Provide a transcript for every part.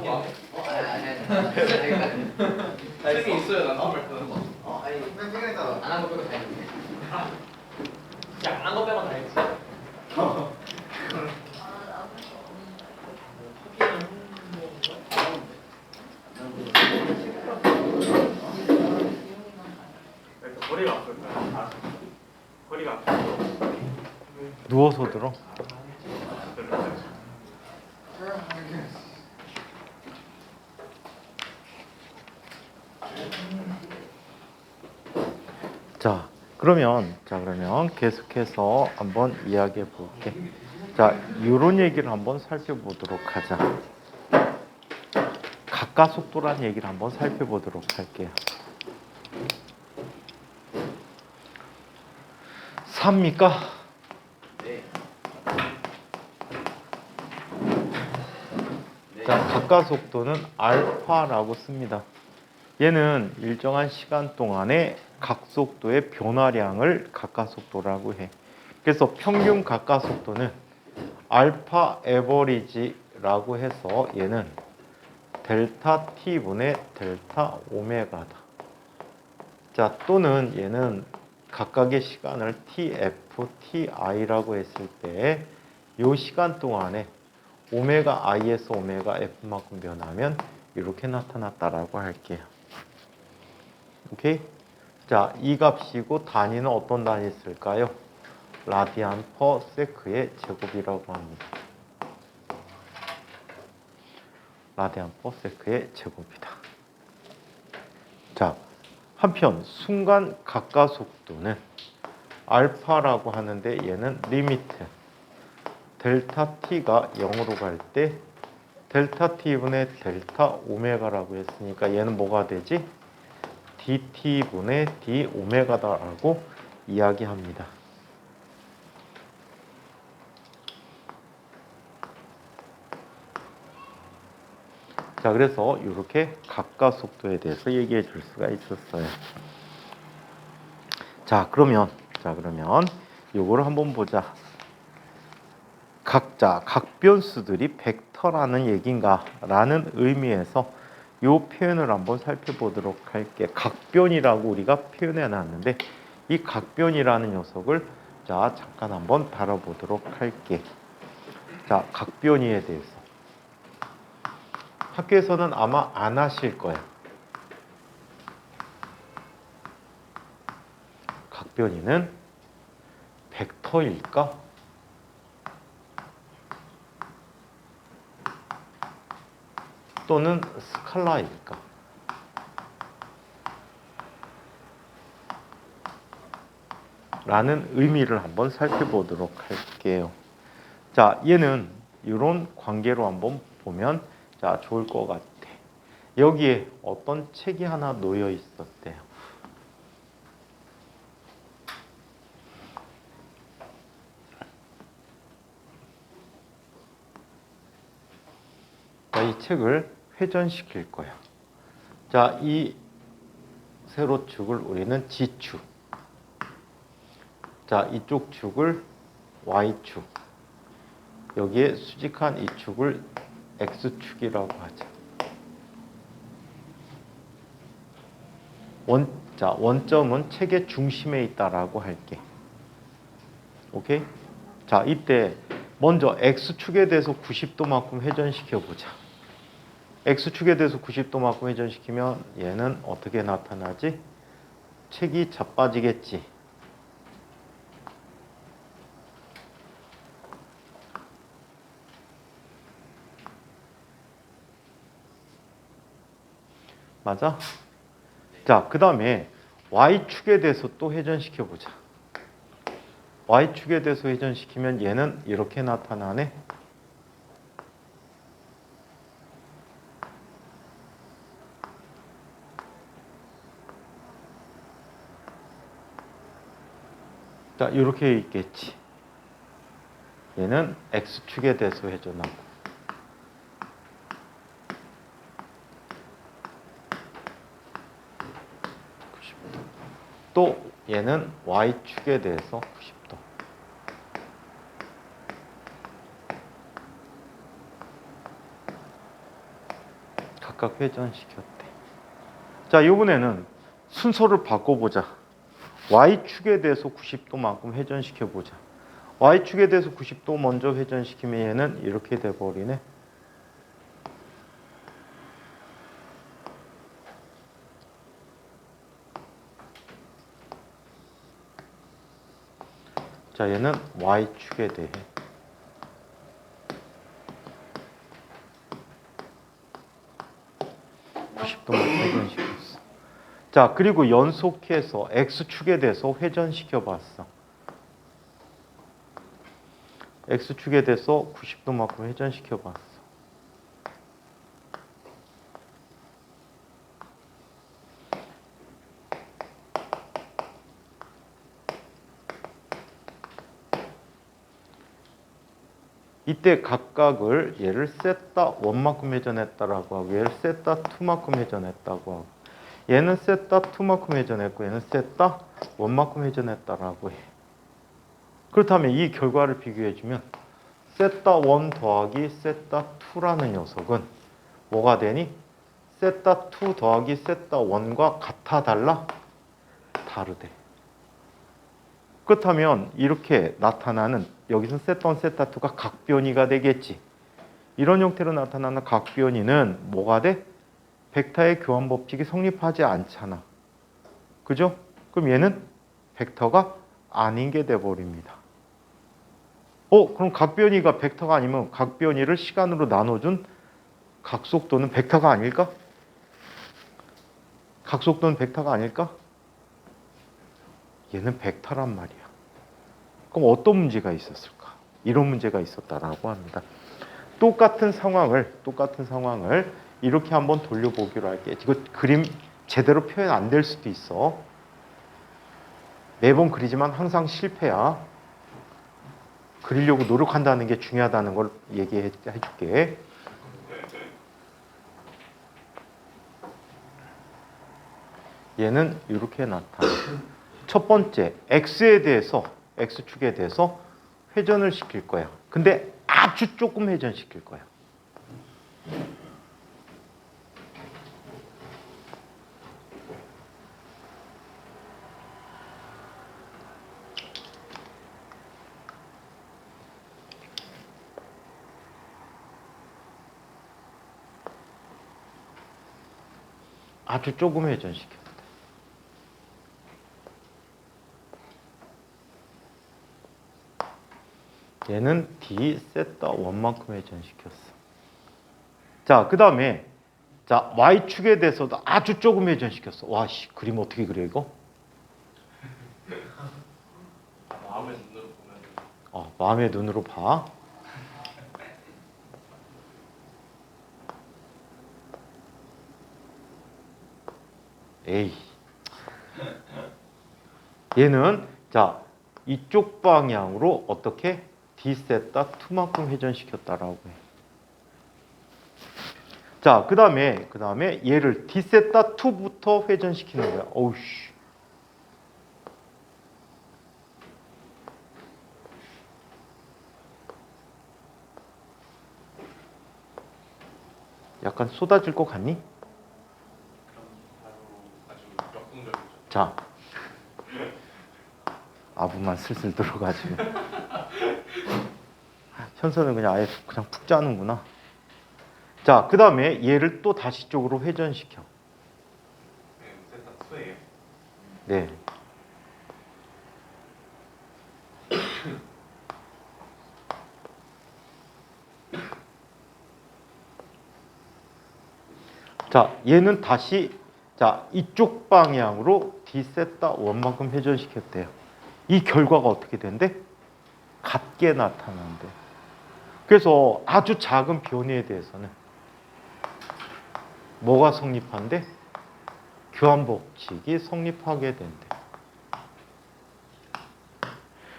모르겠네. 쌤이 있어요. 난 정말 그런 거. 아니 맨 시간에다 안한 거 빼고 다 했네. 진짜 안한 거 빼고 다 했지. 허리가 아플까요? 허리가 아프고. 누워서 들어. 그러면 계속해서 한번 이야기해 볼게. 이런 얘기를 한번 살펴보도록 하자. 가까속도라는 얘기를 한번 살펴보도록 할게요. 삽니까? 네. 가까속도는 알파라고 씁니다. 얘는 일정한 시간 동안의 각속도의 변화량을 가까속도라고 해. 그래서 평균 가까속도는 알파 에버리지라고 해서 얘는 델타 t분의 델타 오메가다. 또는 얘는 각각의 시간을 tf, ti라고 했을 때 이 시간 동안에 오메가 i에서 오메가 f만큼 변하면 이렇게 나타났다라고 할게요. 오케이? 이 값이고 단위는 어떤 단위 쓸까요? 라디안 퍼 세크의 제곱이라고 합니다. 라디안 퍼 세크의 제곱이다. 한편 순간 가까속도는 알파라고 하는데 얘는 리미트 델타 t가 0으로 갈 때 델타 t분의 델타 오메가라고 했으니까 얘는 뭐가 되지? dt분의 d 오메가다라고 이야기합니다. 그래서 이렇게 가까속도에 대해서 얘기해 줄 수가 있었어요. 그러면 요거를 한번 보자. 각 변수들이 벡터라는 얘기인가? 라는 의미에서 요 표현을 한번 살펴보도록 할게. 각변이라고 우리가 표현해 놨는데 이 각변이라는 녀석을 잠깐 한번 다뤄보도록 할게. 각변이에 대해서 학교에서는 아마 안 하실 거예요. 각변이는 벡터일까? 또는 스칼라일까? 라는 의미를 한번 살펴보도록 할게요. 얘는 이런 관계로 한번 보면 좋을 것 같아. 여기에 어떤 책이 하나 놓여 있었대요. 이 책을 회전시킬 거야. 이 세로축을 우리는 G축. 이쪽 축을 Y축. 여기에 수직한 이 축을 X축이라고 하죠. 원점은 책의 중심에 있다라고 할게. 오케이? 이때 먼저 X축에 대해서 90도만큼 회전시켜 보자. X축에 대해서 90도만큼 회전시키면 얘는 어떻게 나타나지? 책이 자빠지겠지. 맞아? 그 다음에 Y축에 대해서 또 회전시켜 보자. Y축에 대해서 회전시키면 얘는 이렇게 나타나네. 이렇게 있겠지. 얘는 X축에 대해서 회전하고. 또 얘는 Y축에 대해서 90도. 각각 회전시켰대. 자, 이번에는 순서를 바꿔보자. Y축에 대해서 90도만큼 회전시켜보자. Y축에 대해서 90도 먼저 회전시키면 얘는 이렇게 돼버리네. 자, 얘는 Y축에 대해 90도만 회전시켰어. 자, 그리고 연속해서 X축에 대해서 회전시켜 봤어. X축에 대해서 90도만큼 회전시켜 봤어. 이때 각각을 얘를 세타 1만큼 회전했다라고 하고 얘를 세타 2만큼 회전했다고 하고 얘는 세타 2만큼 회전했고 얘는 세타 1만큼 회전했다라고 해. 그렇다면 이 결과를 비교해주면 세타 1 더하기 세타 2라는 녀석은 뭐가 되니? 세타 2 더하기 세타 1과 같아 달라? 다르대. 그렇다면 이렇게 나타나는 여기서 세타 1, 세타 2가 각변이가 되겠지. 이런 형태로 나타나는 각변이는 뭐가 돼? 벡터의 교환 법칙이 성립하지 않잖아. 그죠? 그럼 얘는 벡터가 아닌 게 돼버립니다. 그럼 각변이가 벡터가 아니면 각변이를 시간으로 나눠준 각속도는 벡터가 아닐까? 각속도는 벡터가 아닐까? 얘는 벡터란 말이야. 그럼 어떤 문제가 있었을까? 이런 문제가 있었다라고 합니다. 똑같은 상황을 이렇게 한번 돌려보기로 할게. 이거 그림 제대로 표현 안 될 수도 있어. 매번 그리지만 항상 실패야. 그리려고 노력한다는 게 중요하다는 걸 얘기해 줄게. 얘는 이렇게 나타나. 첫 번째, X에 대해서, X축에 대해서 회전을 시킬 거야. 근데 아주 조금 회전시킬 거야. 아주 조금 회전시켰다. 얘는 D 세타 1만큼 회전시켰어. 자, 그 다음에 자 Y축에 대해서도 아주 조금 회전시켰어. 와, 씨, 그림 어떻게 그려 이거? 마음의 눈으로 보면. 마음의 눈으로 봐. 에이. 얘는 자 이쪽 방향으로 어떻게 D 세타 2만큼 회전시켰다라고 해. 자, 그 다음에 얘를 D 세타 2부터 회전시키는 거야. 어우씨. 약간 쏟아질 것 같니? 자, 아부만 슬슬 들어가지고. 현서는 그냥 아예 그냥 푹 짜는구나. 자, 그 다음에 얘를 또 다시 쪽으로 회전시켜. 세타 2예요. 네. 자, 얘는 다시 자 이쪽 방향으로 D 세타 1만큼 회전시켰대요. 이 결과가 어떻게 된대? 같게 나타난대. 그래서 아주 작은 변이에 대해서는 뭐가 성립한대? 교환 법칙이 성립하게 된대.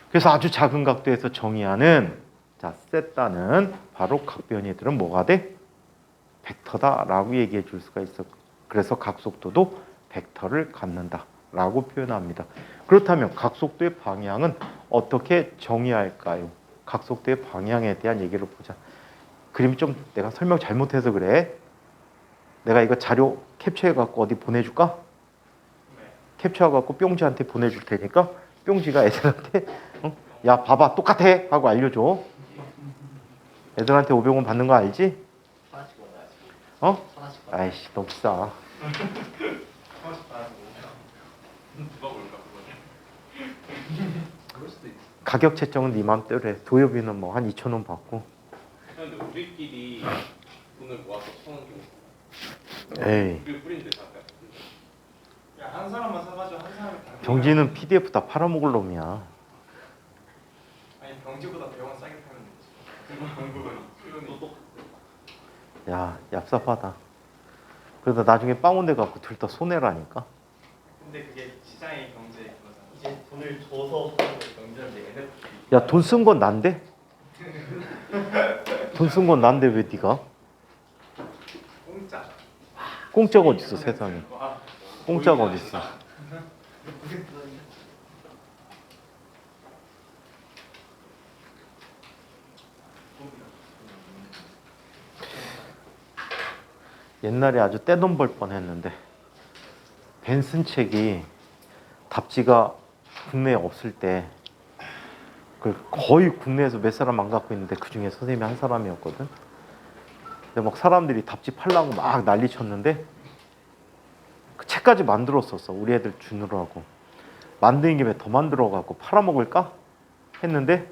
그래서 아주 작은 각도에서 정의하는 자 세타는 바로 각변이들은 뭐가 돼? 벡터다라고 얘기해 줄 수가 있어. 그래서 각속도도 벡터를 갖는다라고 표현합니다. 그렇다면 각속도의 방향은 어떻게 정의할까요? 각속도의 방향에 대한 얘기를 보자. 그림이 좀 내가 설명 잘못해서 그래. 내가 이거 자료 캡처해갖고 어디 보내줄까? 캡처해갖고 뿅지한테 보내줄 테니까 뿅지가 애들한테 야 봐봐 똑같아 하고 알려줘. 애들한테 500원 받는 거 알지? 하나씩 받아야지. 어? 하나씩 받아. 아이씨 너무 비싸. 누가 볼까 그거는? 그럴 수도 있어. 가격 책정은 네 맘대로 해. 도요비는 뭐 한 2,000원 받고. 근데 우리끼리 돈을 모아서 1,000원 주고 에이 우리 뿌리는데 다 야한 사람만 사가지고 한 사람이 다. 병지는 PDF 다 팔아먹을 놈이야. 아니 병지보다 100원 싸게 팔면 되지. 한국은 수요는. 야 얍삽하다. 그러다 나중에 빵원대 갖고 둘 다 손해라니까. 근데 그게 시장의 경제 그거잖아. 이제 돈을 줘서 하는 경제인데 NFT. 야 돈 쓴 건 난데? 돈 쓴 건 난데 왜 네가? 공짜. 공짜가 어딨어 세상에. 공짜가 어딨어. 옛날에 아주 떼돈 벌 뻔했는데 벤슨 책이 답지가 국내에 없을 때 거의 국내에서 몇 사람 안 갖고 있는데 그 중에 선생님이 한 사람이었거든. 근데 막 사람들이 답지 팔라고 막 난리 쳤는데 그 책까지 만들었었어. 우리 애들 주느라고. 만드는 김에 더 만들어 갖고 팔아먹을까 했는데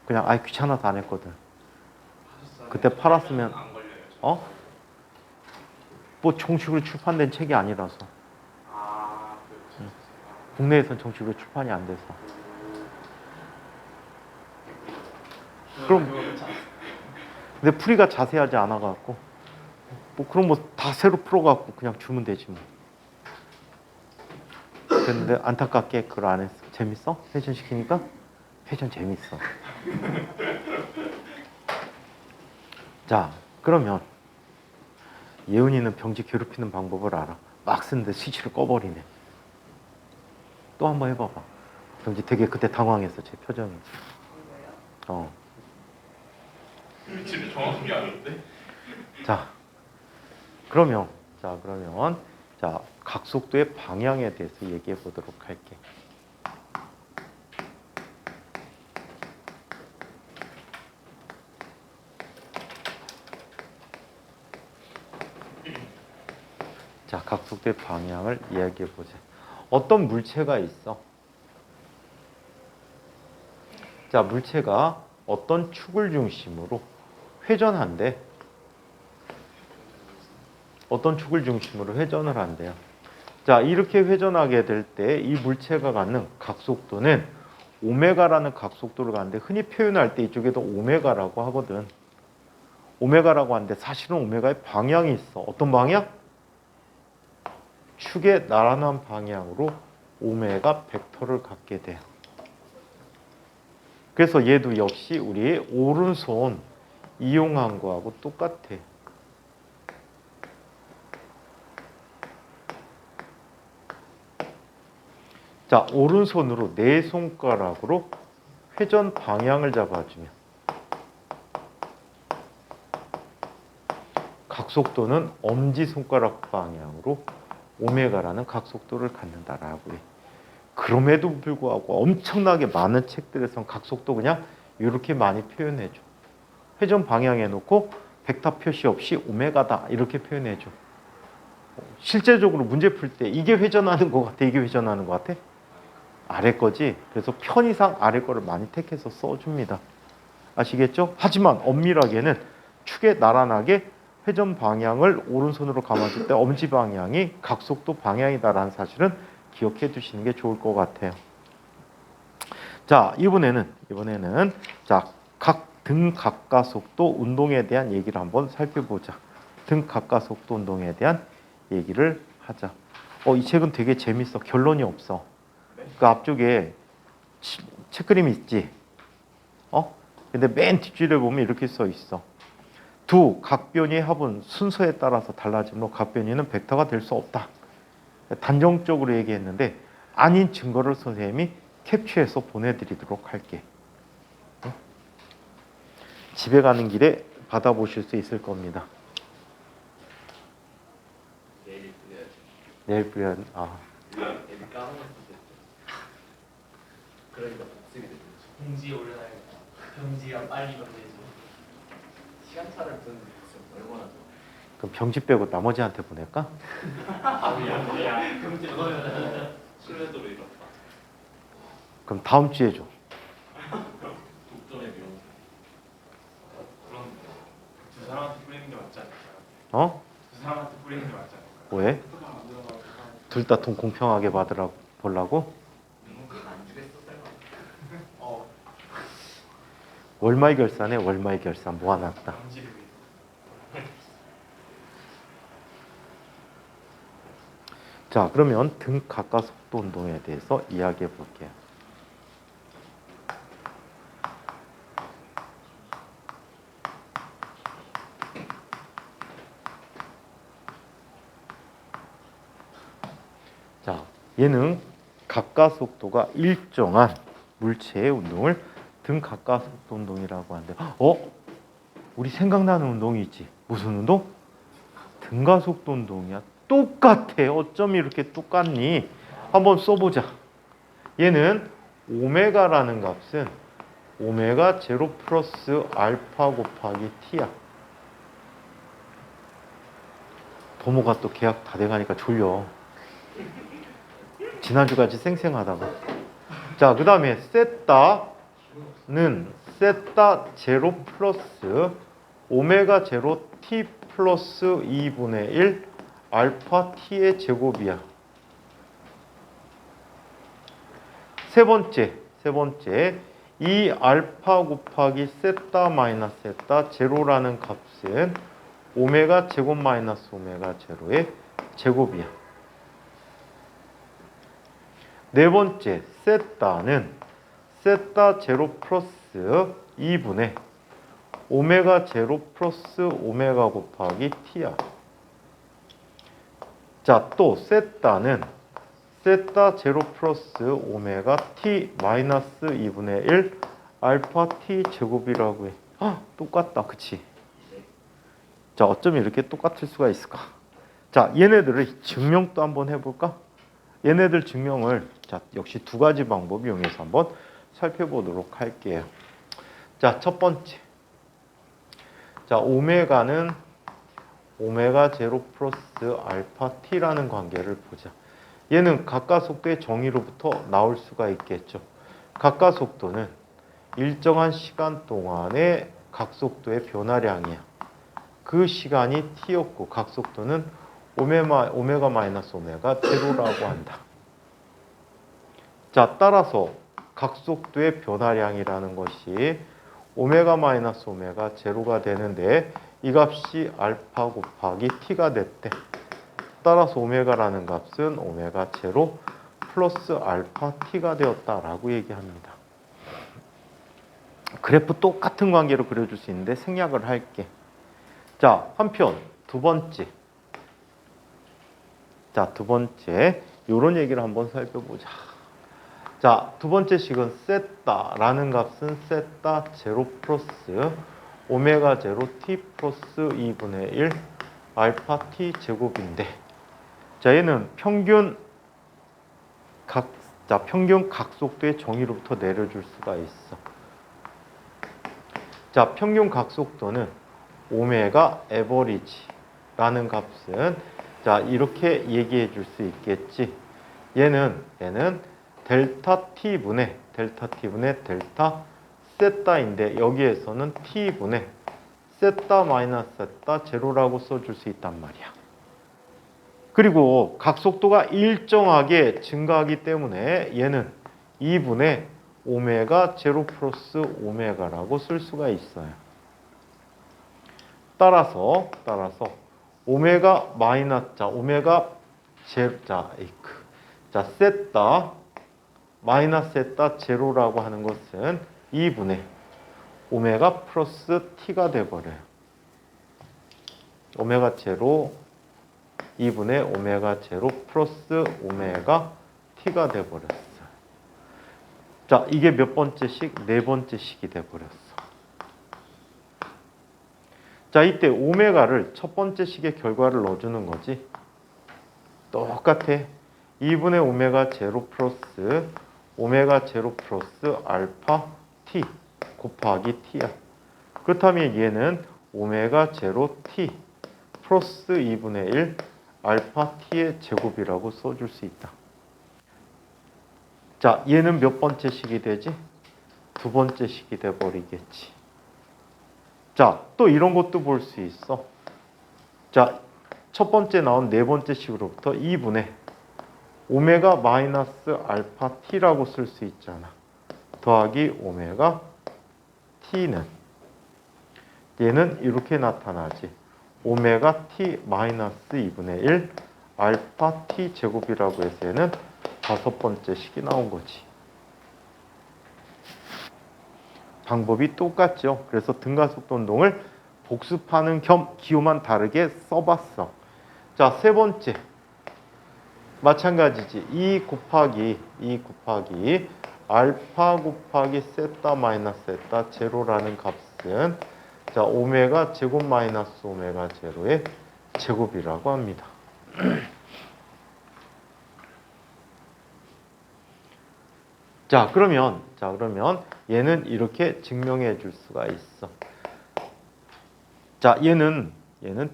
그냥 아이 귀찮아서 안 했거든. 그때 팔았으면 안 걸려요. 어? 뭐 정식으로 출판된 책이 아니라서 아, 그 국내에선 정식으로 출판이 안 돼서. 그럼 근데 풀이가 자세하지 않아 갖고 뭐 그럼 뭐 다 새로 풀어 갖고 그냥 주면 되지 뭐. 그런데 안타깝게 그걸 안 했어. 재밌어? 회전 시키니까? 회전 재밌어. 자, 그러면 예은이는 병지 괴롭히는 방법을 알아. 막 쓰는데 스위치를 꺼버리네. 또 한번 해봐봐. 병지 되게 그때 당황했어. 제 표정이. 어. 집에 정확한 게 아닌데? 자, 그러면 각속도의 방향에 대해서 얘기해 보도록 할게. 자, 각속도의 방향을 이야기해 보자. 어떤 물체가 있어? 자, 물체가 어떤 축을 중심으로 회전한대. 어떤 축을 중심으로 회전을 한대요. 자, 이렇게 회전하게 될 때 이 물체가 갖는 각속도는 오메가라는 각속도를 갖는데 흔히 표현할 때 이쪽에도 오메가라고 하거든. 오메가라고 하는데 사실은 오메가의 방향이 있어. 어떤 방향? 축의 나란한 방향으로 오메가 벡터를 갖게 돼. 그래서 얘도 역시 우리의 오른손 이용한 거하고 똑같아. 자, 오른손으로 네 손가락으로 회전 방향을 잡아주면 각속도는 엄지손가락 방향으로 오메가라는 각속도를 갖는다라고 해. 그럼에도 불구하고 엄청나게 많은 책들에선 각속도 그냥 이렇게 많이 표현해줘. 회전 방향에 놓고 벡터 표시 없이 오메가다 이렇게 표현해줘. 실제적으로 문제 풀 때 이게 회전하는 것 같아, 이게 회전하는 것 같아? 아래 거지. 그래서 편의상 아래 거를 많이 택해서 써줍니다. 아시겠죠? 하지만 엄밀하게는 축에 나란하게 회전 방향을 오른손으로 감아줄 때 엄지 방향이 각속도 방향이다라는 사실은 기억해 두시는 게 좋을 것 같아요. 자, 이번에는 자, 각 등 각가속도 운동에 대한 얘기를 한번 살펴보자. 등 각가속도 운동에 대한 얘기를 하자. 이 책은 되게 재밌어. 결론이 없어. 그 앞쪽에 책그림이 있지. 근데 맨 뒷줄에 보면 이렇게 써 있어. 두 각변이의 합은 순서에 따라서 달라지므로 각변이는 벡터가 될 수 없다. 단정적으로 얘기했는데 아닌 증거를 선생님이 캡처해서 보내드리도록 할게. 집에 가는 길에 받아보실 수 있을 겁니다. 내일 뿌려 애들 까먹었을 때. 그러니까 복습이 되는 거죠. 공지에 올려놔야겠다. 병지랑 빨리 건네줘. 시간차를 두는 복습 얼마나 좋아. 그럼 병지 빼고 나머지한테 보낼까? 야, 병지 넣으면 신뢰도를 잃었다. 그럼 다음 주에 줘. 독점의 묘. 그런 두 사람한테 뿌리는 게 맞지 않을까? 어? 두 사람한테 뿌리는 게 맞지 않을까? 왜? 둘 다 돈 공평하게 받으라고 보려고? 안 주겠어 설마. 어, 월말 결산에 월말 결산 모아놨다. 병지를 위해. 자, 그러면 등 가까속도 운동에 대해서 이야기해 볼게요. 자, 얘는 가까속도가 일정한 물체의 운동을 등 가까속도 운동이라고 하는데, 우리 생각나는 운동이 있지. 무슨 운동? 등가속도 운동이야. 똑같아. 어쩜 이렇게 똑같니? 한번 써보자. 얘는 오메가라는 값은 오메가 제로 플러스 알파 곱하기 t야. 도모가 또 계약 다 돼가니까 졸려. 지난주까지 쌩쌩하다가. 자, 그 다음에 세타는 세타 제로 플러스 오메가 제로 t 플러스 2분의 1 알파 t의 제곱이야. 세 번째 이 알파 곱하기 세타 마이너스 세타 제로라는 값은 오메가 제곱 마이너스 오메가 제로의 제곱이야. 네 번째 세타는 세타 제로 플러스 2분의 오메가 제로 플러스 오메가 곱하기 t야. 자, 또 세타는 세타 제로 플러스 오메가 t 마이너스 2분의 1 알파 t 제곱이라고 해. 똑같다. 그치? 자, 어쩜 이렇게 똑같을 수가 있을까? 자, 얘네들의 증명도 한번 해볼까? 얘네들 증명을 자, 역시 두 가지 방법 이용해서 한번 살펴보도록 할게요. 자, 첫 번째. 자, 오메가는 오메가 제로 플러스 알파 t라는 관계를 보자. 얘는 가까속도의 정의로부터 나올 수가 있겠죠. 가까속도는 일정한 시간 동안의 각속도의 변화량이야. 그 시간이 t였고 각속도는 오메가 마이너스 오메가 제로라고 한다. 자, 따라서 각속도의 변화량이라는 것이 오메가 마이너스 오메가 제로가 되는데 이 값이 알파 곱하기 t가 됐대. 따라서 오메가라는 값은 오메가 제로 플러스 알파 t가 되었다라고 얘기합니다. 그래프 똑같은 관계로 그려줄 수 있는데 생략을 할게. 자, 한편 두 번째. 자, 두 번째 요런 얘기를 한번 살펴보자. 자, 두 번째 식은 세타라는 값은 세타 제로 플러스 오메가 제로 t 플러스 2분의 1 알파 t 제곱인데, 자, 얘는 평균 각속도의 정의로부터 내려줄 수가 있어. 자, 평균 각속도는 오메가 에버리지라는 값은 자, 이렇게 얘기해 줄 수 있겠지. 얘는 델타 t분의 델타 세타인데 여기에서는 t분의 세타 마이너스 세타 제로라고 써줄 수 있단 말이야. 그리고 각속도가 일정하게 증가하기 때문에 얘는 2분의 오메가 제로 플러스 오메가라고 쓸 수가 있어요. 따라서 오메가 마이너스 오메가 제로 세타 마이너스 세타 제로라고 하는 것은 2분의 오메가 플러스 t가 돼버려요. 오메가 제로 2분의 오메가 제로 플러스 오메가 t가 돼버렸어. 자, 이게 몇 번째 식? 네 번째 식이 돼버렸어. 자, 이때 오메가를 첫 번째 식의 결과를 넣어주는 거지. 똑같아. 2분의 오메가 제로 플러스 오메가 제로 플러스 알파 t 곱하기 t야. 그렇다면 얘는 오메가 제로 t 플러스 2분의 1 알파 t의 제곱이라고 써줄 수 있다. 자, 얘는 몇 번째 식이 되지? 두 번째 식이 돼버리겠지. 자, 또 이런 것도 볼 수 있어. 자, 첫 번째 나온 네 번째 식으로부터 2분의 오메가 마이너스 알파 t라고 쓸 수 있잖아. 더하기 오메가 t는 얘는 이렇게 나타나지. 오메가 t 마이너스 2분의 1 알파 t 제곱이라고 해서 얘는 다섯 번째 식이 나온 거지. 방법이 똑같죠. 그래서 등가속도 운동을 복습하는 겸 기호만 다르게 써봤어. 자, 세 번째. 마찬가지지. 2 곱하기 알파 곱하기 세타 마이너스 세타 제로라는 값은 자, 오메가 제곱 마이너스 오메가 제로의 제곱이라고 합니다. 자, 그러면 얘는 이렇게 증명해 줄 수가 있어. 자, 얘는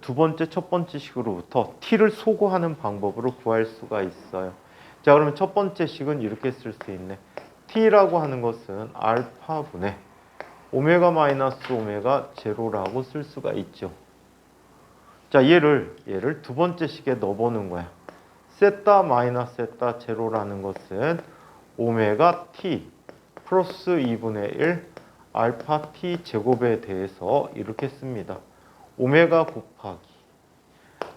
두 번째, 첫 번째 식으로부터 t를 소거하는 방법으로 구할 수가 있어요. 자, 그러면 첫 번째 식은 이렇게 쓸 수 있네. t라고 하는 것은 알파분의 오메가 마이너스 오메가 제로라고 쓸 수가 있죠. 자, 얘를 두 번째 식에 넣어보는 거야. 세타 마이너스 세타 제로라는 것은 오메가 t 플러스 2분의 1 알파 t 제곱에 대해서 이렇게 씁니다. 오메가 곱하기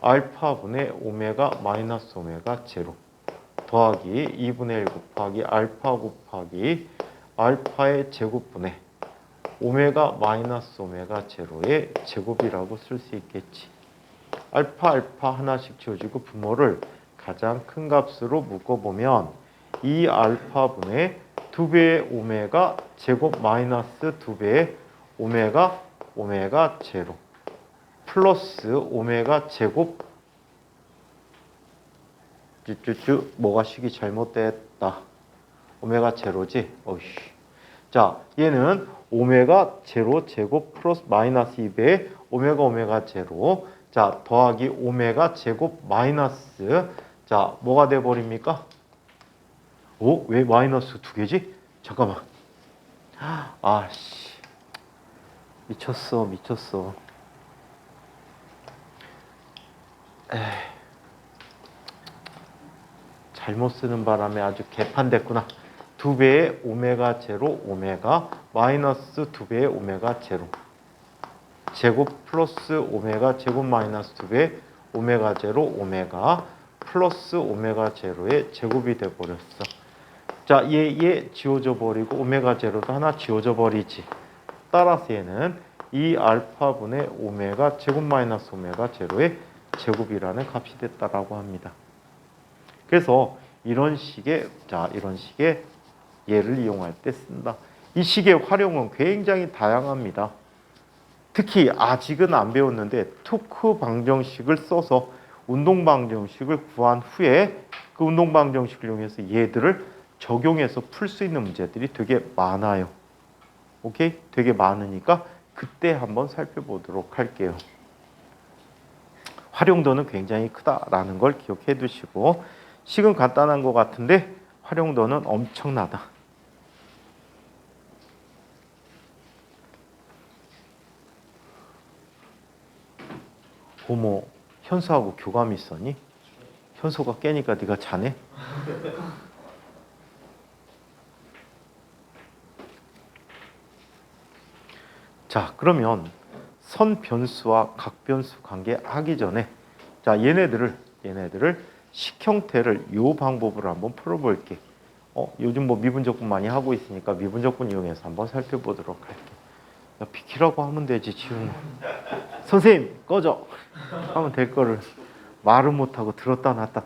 알파분의 오메가 마이너스 오메가 제로 더하기 2분의 1 곱하기 알파 곱하기 알파의 제곱분의 오메가 마이너스 오메가 제로의 제곱이라고 쓸 수 있겠지. 알파 하나씩 지워지고 분모를 가장 큰 값으로 묶어보면 이 알파분의 2배의 오메가 제곱 마이너스 2배의 오메가 제로 플러스 오메가 제곱 뭐가 식이 잘못됐다. 오메가 제로지? 어이씨. 자, 얘는 오메가 제로 제곱 플러스 마이너스 2배의 오메가 제로 자, 더하기 오메가 제곱 마이너스 자, 뭐가 돼버립니까? 오? 왜 마이너스 두 개지? 잠깐만. 아씨. 미쳤어. 잘못 쓰는 바람에 아주 개판됐구나. 2배의 오메가 제로 오메가 마이너스 2배의 오메가 제로 제곱 플러스 오메가 제곱 마이너스 2배의 오메가 제로 오메가 플러스 오메가 제로의 제곱이 돼버렸어. 자, 얘 지워져 버리고 오메가 제로도 하나 지워져 버리지. 따라서 얘는 이 알파분의 오메가 제곱 마이너스 오메가 제로의 제곱이라는 값이 됐다라고 합니다. 그래서 이런 식의 얘를 이용할 때 쓴다. 이 식의 활용은 굉장히 다양합니다. 특히 아직은 안 배웠는데 토크 방정식을 써서 운동 방정식을 구한 후에 그 운동 방정식을 이용해서 얘들을 적용해서 풀 수 있는 문제들이 되게 많아요. 오케이? 되게 많으니까 그때 한번 살펴보도록 할게요. 활용도는 굉장히 크다라는 걸 기억해 두시고 식은 간단한 것 같은데 활용도는 엄청나다. 고모 현수하고 교감이 있었니? 현수가 깨니까 네가 자네? 자, 그러면 선변수와 각변수 관계 하기 전에 자, 얘네들을 식 형태를 이 방법으로 한번 풀어볼게. 요즘 뭐 미분적분 많이 하고 있으니까 미분적분 이용해서 한번 살펴보도록 할게. 야, 비키라고 하면 되지, 지훈아. 선생님, 꺼져! 하면 될 거를 말은 못하고 들었다 놨다.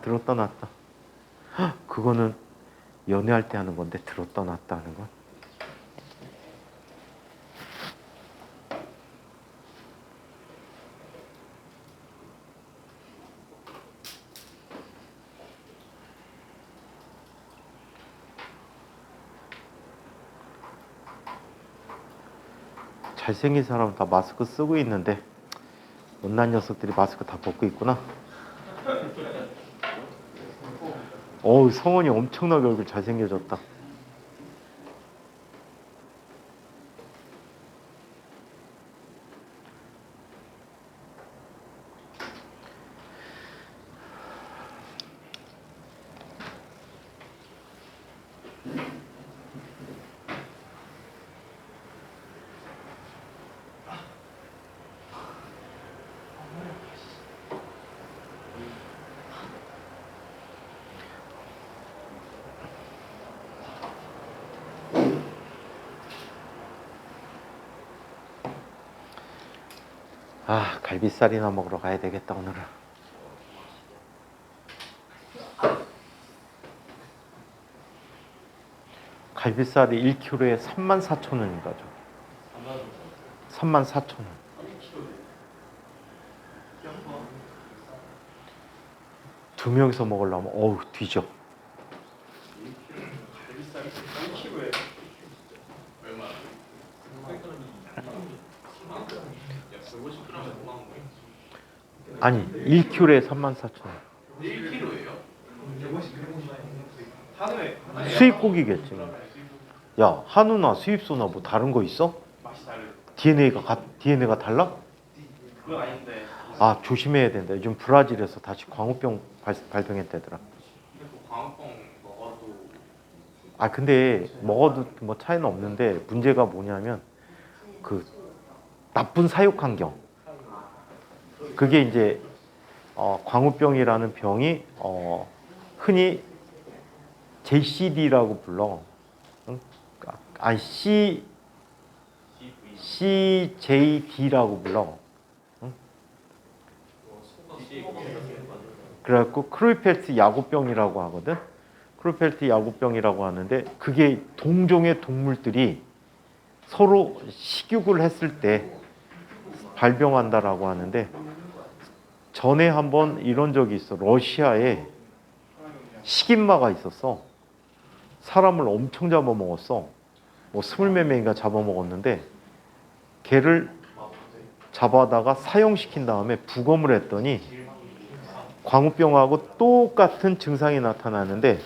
그거는 연애할 때 하는 건데 들었다 놨다 하는 건. 잘생긴 사람 다 마스크 쓰고 있는데 못난 녀석들이 마스크 다 벗고 있구나. 어우, 성원이 엄청나게 얼굴 잘생겨졌다. 아, 갈비살이나 먹으러 가야 되겠다 오늘은. 갈비살이 1kg에 34,000원인가 죠. 34,000원. 두 명이서 먹으려면 어우 뒤져. 갈비살이 1kg에 얼마? 150g에 5만 원. 아니 1kg에 34,000원. 1kg예요? 한우에 수입 고기겠지. 야, 한우나 수입소나 뭐 다른 거 있어? 맛이 다르. DNA가 달라? 그건 아닌데. 아, 조심해야 된다. 요즘 브라질에서 다시 광우병 발병했다더라. 근데 그 광우병 먹어도 아, 근데 먹어도 뭐 차이는 없는데 문제가 뭐냐면 그 나쁜 사육 환경. 그게 이제 광우병이라는 병이 흔히 JCD라고 불러. 응? 아니 CJD라고 불러. 응? 그래갖고 크루이펠트 야구병이라고 하거든. 크루이펠트 야구병이라고 하는데 그게 동종의 동물들이 서로 식육을 했을 때 발병한다라고 하는데 전에 한번 이런 적이 있어. 러시아에 식인마가 있었어. 사람을 엄청 잡아먹었어. 뭐 20몇 명인가 잡아먹었는데 걔를 잡아다가 사형시킨 다음에 부검을 했더니 광우병하고 똑같은 증상이 나타나는데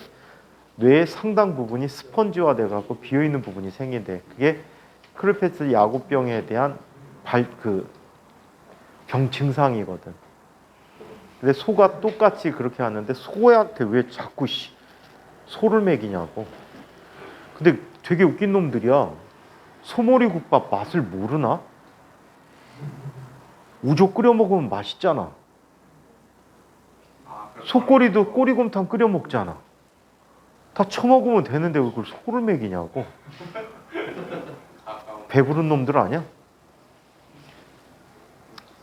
뇌의 상당 부분이 스펀지화 돼갖고 비어있는 부분이 생긴대. 그게 크루이펠트 야구병에 대한 병 증상이거든. 근데 소가 똑같이 그렇게 하는데 소한테 왜 자꾸 소를 먹이냐고. 근데 되게 웃긴 놈들이야. 소머리 국밥 맛을 모르나? 우조 끓여 먹으면 맛있잖아. 소꼬리도 꼬리곰탕 끓여 먹잖아. 다 처먹으면 되는데 왜 그걸 소를 먹이냐고. 배부른 놈들 아니야?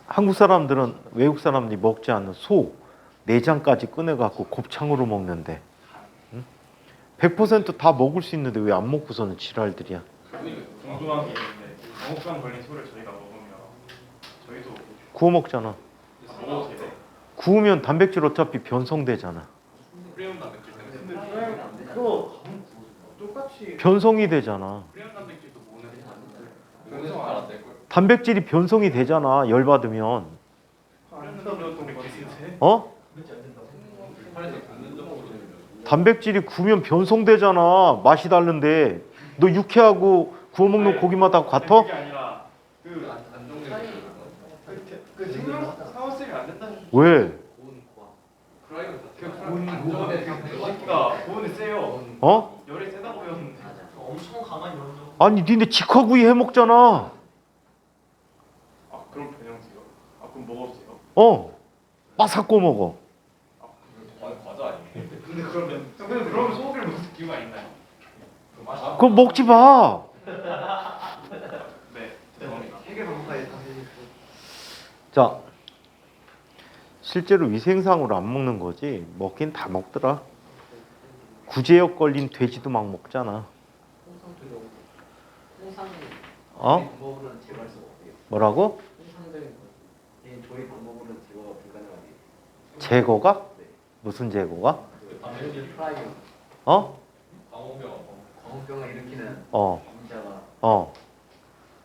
한국 사람들은 외국 사람들이 먹지 않는 소 내장까지 꺼내갖고 곱창으로 먹는데 100% 다 먹을 수 있는데 왜 안 먹고서는 지랄들이야. 궁금한 게 있는데 광우병 걸린 소를 저희가 먹으면 저희도 구워 먹잖아. 먹어도 돼요? 구우면 단백질 어차피 변성되잖아. 프리온 단백질 때문에. 그거 똑같이 변성이 되잖아. 프리온 단백질도 먹는 변성 안 될 걸. 단백질이 변성이 되잖아. 열 받으면. 프리온 단백질 어? 팔에서 굽는 정도로 단백질이 구우면 변성되잖아. 맛이 다른데 너 육회하고 구워 먹는 고기마다 같아? 그게 아니라 그 생명 사원쌤이 안 된다는. 왜? 고기가 고온이 세요. 어? 열이 세다고 배웠는데. 엄청 가만히 열어줘. 아니 니네 직화구이 해 먹잖아. 아 그럼 변형돼요? 아 그럼 먹어도 돼요? 바삭 구워 먹어. 과자 아니에요? 근데 그러면 소고기를 먹을 이유가 있나요? 그럼 먹지 마. 네. 죄송합니다. 해결 방법까지 다 해주시고. 자, 실제로 위생상으로 안 먹는 거지 먹긴 다 먹더라. 구제역 걸린 돼지도 막 먹잖아. 홍상 방법으로는 제거할 수가 없대요. 뭐라고? 홍상적인 조리 방법으로는 제거가 불가능하대요. 제거가? 네. 무슨 제거가? 단백질 프라이어. 어? 광우병을 일으키는 어. 감자가 어.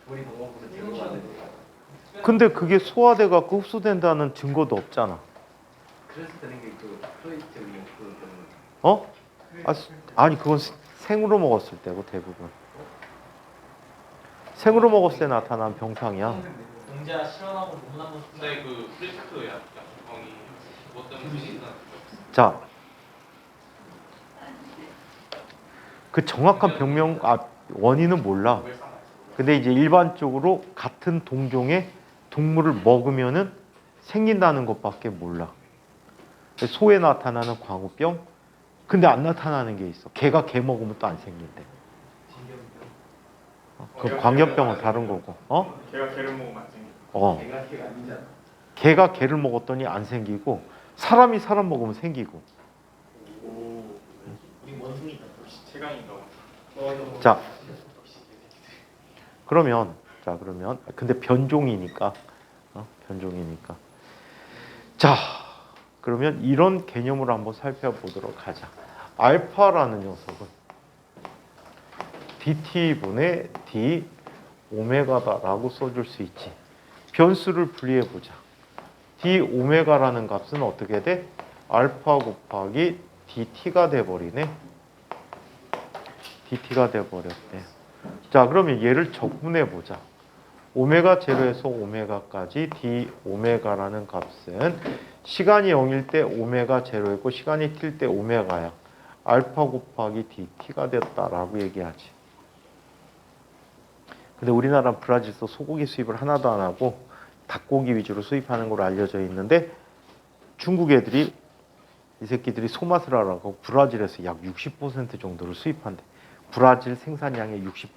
우리 방법으로 제거가 돼. 근데 그게 소화돼 갖고 흡수된다는 증거도 없잖아. 그래서 되는 게그 프로이트 그 때문에. 어? 아니 그건 생으로 먹었을 때고 대부분. 생으로 먹었을 때 나타난 병상이야. 공자 실험하고 논문 한번 근데 그 프리스크 약병이 그것 때문에 생긴다는 자, 그 정확한 병명 원인은 몰라. 근데 이제 일반적으로 같은 동종의 동물을 먹으면은 생긴다는 것밖에 몰라. 소에 나타나는 광우병, 근데 안 나타나는 게 있어. 개가 개 먹으면 또 안 생긴대. 그 광견병은 다른 거고. 어? 걔가 걔를 먹으면 안 생겨. 걔가 아니잖아. 개가 개를 먹었더니 안 생기고 사람이 사람 먹으면 생기고. 오, 우리 원숭이다. 역시 최강인가 봐. 자, 그러면 근데 변종이니까 변종이니까. 자, 그러면 이런 개념으로 한번 살펴보도록 하자. 알파라는 녀석은 dt분의 d 오메가다라고 써줄 수 있지. 변수를 분리해 보자. d 오메가라는 값은 어떻게 돼? 알파 곱하기 dt가 돼버리네. dt가 돼버렸대. 자, 그러면 얘를 적분해 보자. 오메가 제로에서 오메가까지 d 오메가라는 값은 시간이 0일 때 오메가 제로였고 시간이 튈 때 오메가야. 알파 곱하기 dt가 됐다라고 얘기하지. 근데 우리나라는 브라질에서 소고기 수입을 하나도 안 하고 닭고기 위주로 수입하는 걸로 알려져 있는데 중국 애들이 이 새끼들이 소맛을 하라고 브라질에서 약 60% 정도를 수입한대. 브라질 생산량의 60%.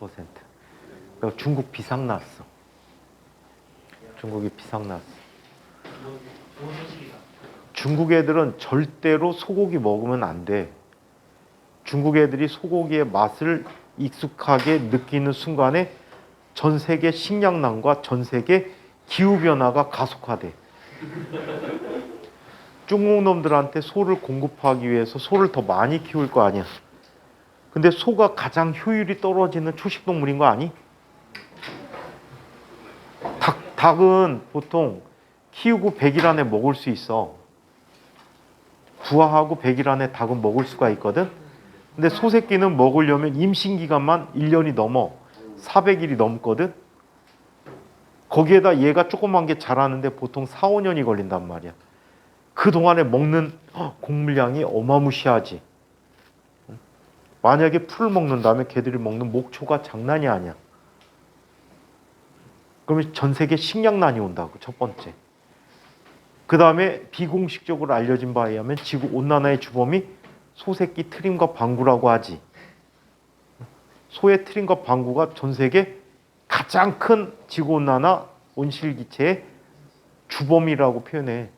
그러니까 중국 비상 났어. 중국이 비상 났어. 좋은 소식이다. 중국 애들은 절대로 소고기 먹으면 안 돼. 중국 애들이 소고기의 맛을 익숙하게 느끼는 순간에 전 세계 식량난과 전 세계 기후변화가 가속화돼. 중국 놈들한테 소를 공급하기 위해서 소를 더 많이 키울 거 아니야. 근데 소가 가장 효율이 떨어지는 초식동물인 거 아니? 닭은 보통 키우고 100일 안에 먹을 수 있어. 부화하고 100일 안에 닭은 먹을 수가 있거든. 근데 소 새끼는 먹으려면 임신 기간만 1년이 넘어. 400일이 넘거든. 거기에다 얘가 조그만 게 자라는데 보통 4, 5년이 걸린단 말이야. 그동안에 먹는 곡물량이 어마무시하지. 만약에 풀을 먹는다면 걔들이 먹는 목초가 장난이 아니야. 그러면 전 세계 식량난이 온다고, 첫 번째. 그 다음에 비공식적으로 알려진 바에 의하면 지구 온난화의 주범이 소새끼 트림과 방구라고 하지. 소의 트림과 방구가 전 세계 가장 큰 지구 온난화 온실기체의 주범이라고 표현해.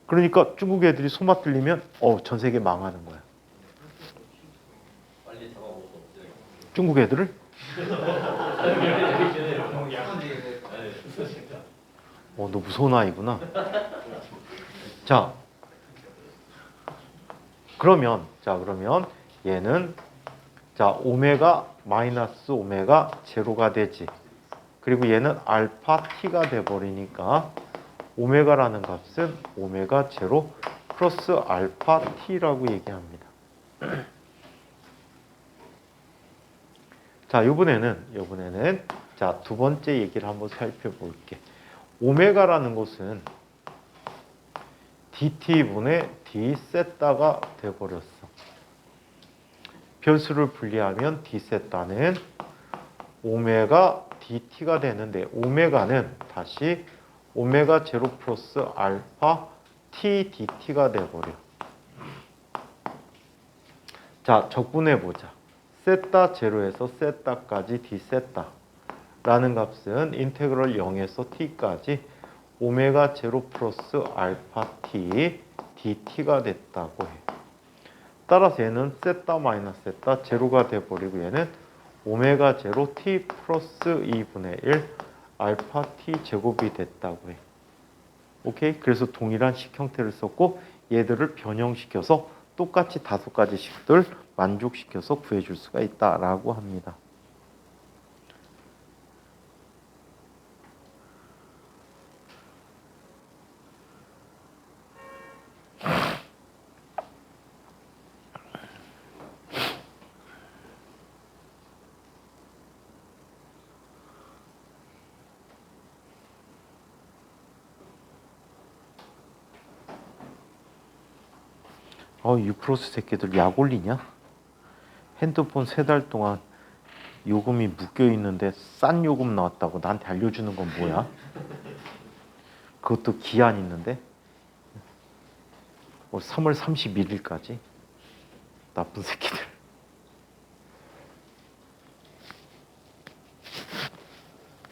그러니까 중국 애들이 소맛 들리면 전 세계 망하는 거야. 빨리 잡아먹어. 중국 애들을? 너 무서운 아이구나. 자, 그러면 얘는 오메가 마이너스 오메가 제로가 되지. 그리고 얘는 알파 t가 돼버리니까 오메가라는 값은 오메가 제로 플러스 알파 t라고 얘기합니다. 자, 이번에는 두 번째 얘기를 한번 살펴볼게. 오메가라는 것은 dt분의 d 세타가 돼버렸어. 변수를 분리하면 d 세타는 오메가 dt가 되는데 오메가는 다시 오메가 제로 플러스 알파 t dt가 돼버려. 자, 적분해보자. 세타 제로에서 세타까지 d 세타라는 값은 인테그럴 0에서 t까지 오메가 제로 플러스 알파 t dt가 됐다고 해. 따라서 얘는 세타 마이너스 세타 제로가 돼버리고 얘는 오메가 제로 t 플러스 2분의 1 알파 t 제곱이 됐다고 해. 오케이? 그래서 동일한 식 형태를 썼고 얘들을 변형시켜서 똑같이 5가지 식들 만족시켜서 구해줄 수가 있다라고 합니다. 유크로스 새끼들 약 올리냐? 핸드폰 3달 동안 요금이 묶여 있는데 싼 요금 나왔다고 나한테 알려주는 건 뭐야? 그것도 기한 있는데 3월 31일까지 나쁜 새끼들.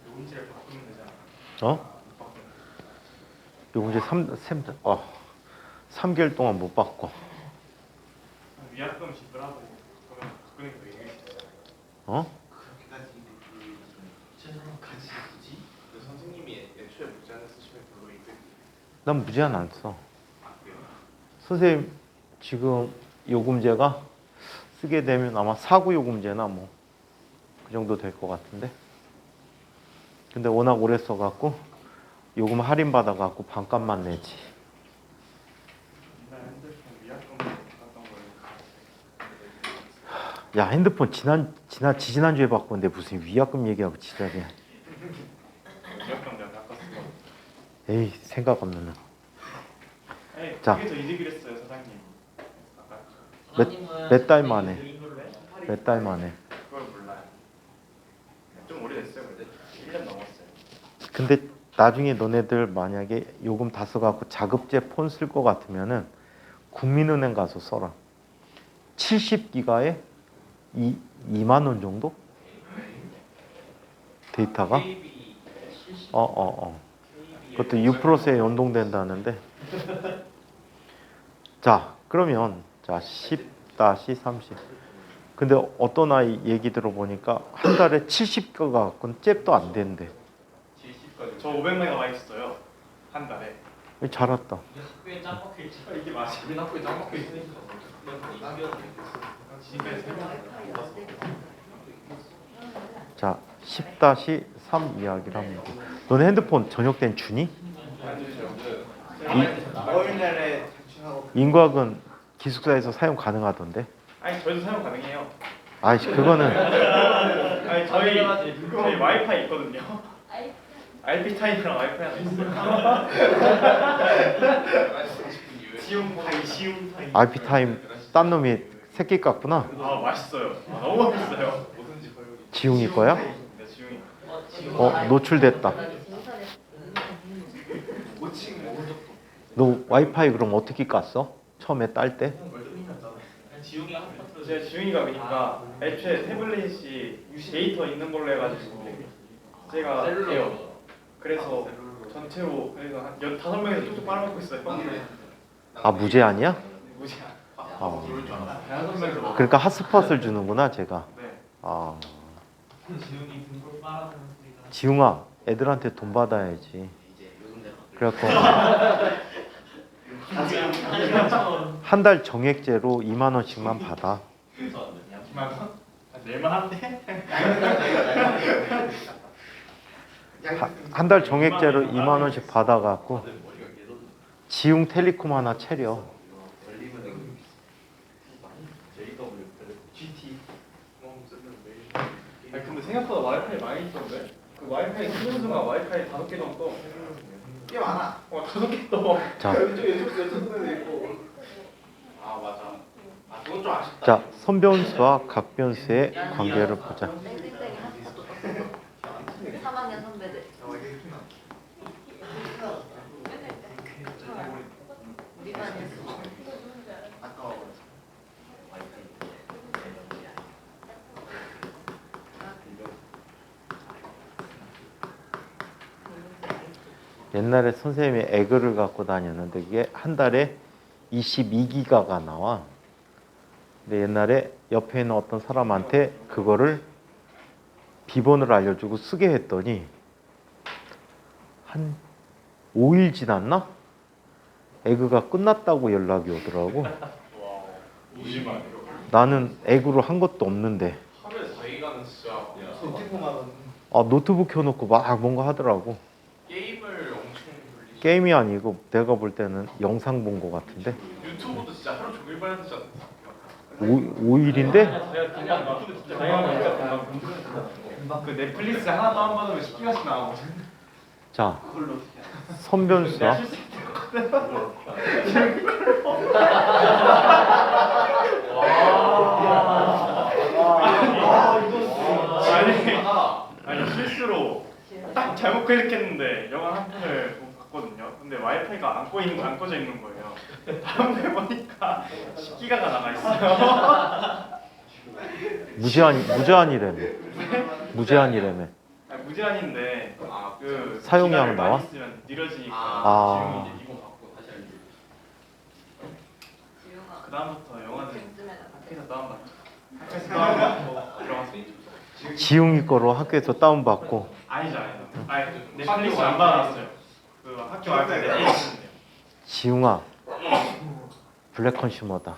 요금제를 바꾸면 되잖아. 요금제 3개월 동안 못 받고. 위약금 지불하고 그러면 바꾸는 게 더 이길 수 있잖아. 그렇게까지 최선까지 굳이? 근데 선생님이 애초에 무제한을 쓰시면 별로 이득 난 무제한 안 써. 안 돼요. 선생님 지금 요금제가 쓰게 되면 아마 사구 요금제나 뭐 그 정도 될 것 같은데. 근데 워낙 오래 써갖고 요금 할인 받아갖고 반값만 내지. 옛날 핸드폰 위약금 받았던 거를 야 핸드폰 지난주에 바꿨는데 무슨 위약금 얘기하고 지랄이야. 위약금 내가 바꿨어. 에이 생각 없는 놈. 아니 자. 그게 더 이득이랬어요 사장님. 아까 몇 달 만에. 몇 달 만에. 그걸 몰라요. 좀 오래됐어요 근데 1년 넘었어요. 근데 나중에 너네들 만약에 요금 다 써갖고 자급제 폰 쓸 것 같으면은 국민은행 가서 써라. 70기가에 2만 원 정도? 데이터가? KB 70 그것도 6%에 연동된다는데. 자, 그러면 자 10-30. 근데 어떤 아이 얘기 들어보니까 한 달에 70기가 갖고는 잽도 안 된대. 70까지. 저 500메가 있어요 한 달에. 잘 왔다. 학교에 짱 박혀 있지. 이게 맞아. 우리 학교에 짱 막혀 있으니까 집에 자, 10-3 이야기를 합니다. 너네 핸드폰 저녁 땐 주니? 월요일날에 자취하고. 인곽은 기숙사에서 사용 가능하던데. 아니 저희도 사용 가능해요. 아이씨 그거는 아니 저희 와이파이 있거든요. IP 타임이랑 와이파이 하나 있어요. 시ум파이. IP 타임 딴 놈이 새끼 깠구나. 아 맛있어요. 아, 너무 맛있어요. 뭐든지 허용이 지웅이 거야? 네 지웅이. 노출됐다. 고칭 먹은 적도 너 와이파이 그럼 어떻게 깠어? 처음에 딸 때? 지웅이 한번 제가 지웅이가 그러니까 애초에 태블릿이 데이터 있는 걸로 해가지고 제가 돼요. 그래서 전체로 그래서 한 15명에서 쭉쭉 빨아먹고 있어요. 아 무제 아니야? 무지. 아. 그럴 줄 알았어. 5명에서 먹. 그러니까 핫스팟을 주는구나 제가. 네. 아 지웅이 등골 빨아먹는 소리가. 지웅아 애들한테 돈 받아야지. 이제 요즘 내가 그래갖고 한 달 정액제로 2만 원씩만 받아. 2만 원? 낼만 한데? 한 달 정액제로 2만 원씩 받아갖고 지웅 텔레콤 하나 차려. GT 아니 근데 생각보다 와이파이 많이 있던데? 그 와이파이 쓰는 순간 와이파이 5개 정도 꽤 많아. 5개 또. 자, 아 맞아. 아 그건 좀 아쉽다. 자 선변수와 각변수의 관계를 보자. 3학년 선배들. 우리 반에서 옛날에 선생님이 에그를 갖고 다녔는데 그게 한 달에 22기가가 나와. 근데 옛날에 옆에 있는 어떤 사람한테 그거를 비번을 알려주고 쓰게 했더니 한 5일 지났나? 에그가 끝났다고 연락이 오더라고. 무지만. 나는 에그로 한 것도 없는데 하루에 4기가는 진짜 노트북 켜놓고 막 뭔가 하더라고. 게임을 엄청 돌리시. 게임이 아니고 내가 볼 때는 영상 본 것 같은데 유튜브도 진짜 하루 종일 봐야 되지 않나? 5일인데? 그 넷플릭스 하나 다운받으면 10기가씩 나오거든. 자 선변수와 있어요. 근데 와이파이가 안 꺼져 있는 거예요. 다음에 보니까 10기가가 나가 있어요. 무제한이라며. 무제한이라며. 아니, 무제한인데 그 사용량 기가를 나와? 많이 쓰면 느려지니까 아. 지금 이제 이거 받고 다시 알지. 지용아. 그 다음부터 영화는 쯤쯤에는 학교에서 다운받죠. 학교에서 다운받고 들어가서 지웅이 거로 학교에서 다운받고. 아니죠. 아니 넷플릭스 안 받았어요. 그 학교 와이파이 넷플릭스인데요. 지웅아, 블랙 컨슈머다.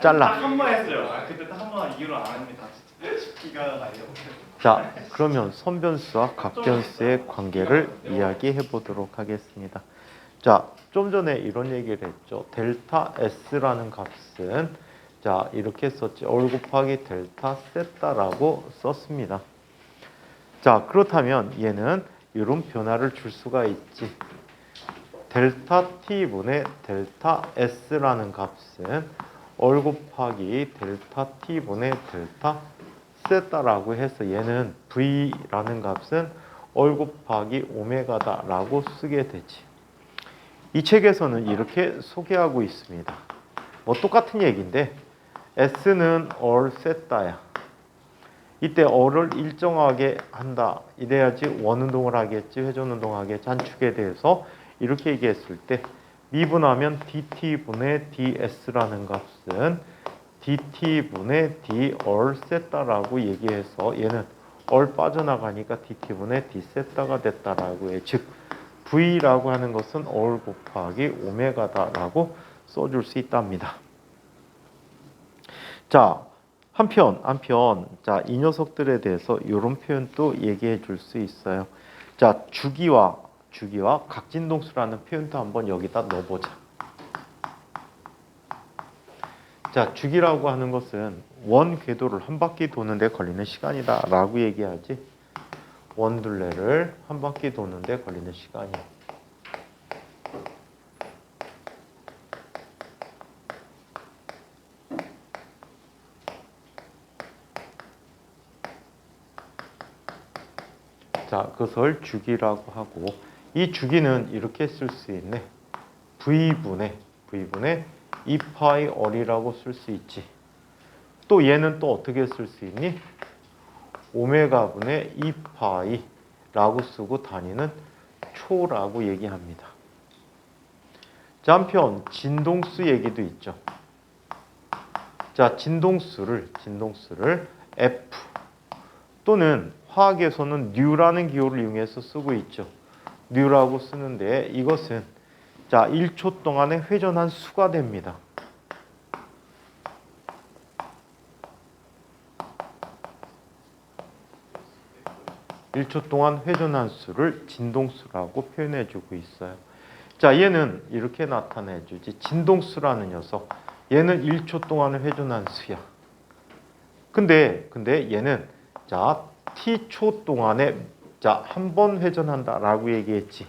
잘라. 딱 한 번 했어요. 그때 딱 한 번 이후로 안 합니다. 10기가가 아니에요. 자, 그러면 선변수와 각변수의 관계를 이야기해 보도록 하겠습니다. 자, 좀 전에 이런 얘기를 했죠. 델타 S라는 값은 자, 이렇게 썼지. 얼 곱하기 델타 세타라고 썼습니다. 자, 그렇다면 얘는 이런 변화를 줄 수가 있지. 델타 T분의 델타 S라는 값은 얼 곱하기 델타 T분의 델타 세타라고 해서 얘는 V라는 값은 얼 곱하기 오메가다라고 쓰게 되지. 이 책에서는 이렇게 소개하고 있습니다. 뭐 똑같은 얘기인데 S는 얼 세타야. 이때 얼을 일정하게 한다. 이래야지 원운동을 하겠지, 회전운동을 하겠지. 한 축에 대해서 이렇게 얘기했을 때 미분하면 dt분의 ds라는 값은 dt분의 d 얼 세타라고 얘기해서 얘는 얼 빠져나가니까 dt분의 d 세타가 됐다라고 해. 즉 v라고 하는 것은 얼 곱하기 오메가다라고 써줄 수 있답니다. 자, 한편 자, 이 녀석들에 대해서 이런 표현도 얘기해 줄 수 있어요. 자, 주기와 각진동수라는 표현도 한번 여기다 넣어보자. 자, 주기라고 하는 것은 원 궤도를 한 바퀴 도는데 걸리는 시간이다 라고 얘기하지. 원둘레를 한 바퀴 도는데 걸리는 시간이야. 자, 그것을 주기라고 하고 이 주기는 이렇게 쓸 수 있네. V분의 2파이 얼이라고 쓸 수 있지. 또 얘는 또 어떻게 쓸 수 있니? 오메가분의 2파이라고 쓰고 단위는 초라고 얘기합니다. 자, 한편 진동수 얘기도 있죠. 자, 진동수를 F 또는 화학에서는 뉴라는 기호를 이용해서 쓰고 있죠. 뉴라고 쓰는데 이것은 자 1초 동안에 회전한 수가 됩니다. (1초) 동안 회전한 수를 진동수라고 표현해주고 있어요. 자, 얘는 이렇게 나타내주지. 진동수라는 녀석, 얘는 1초 동안에 회전한 수야. 근데 얘는 자 t초 동안에 자 한 번 회전한다라고 얘기했지.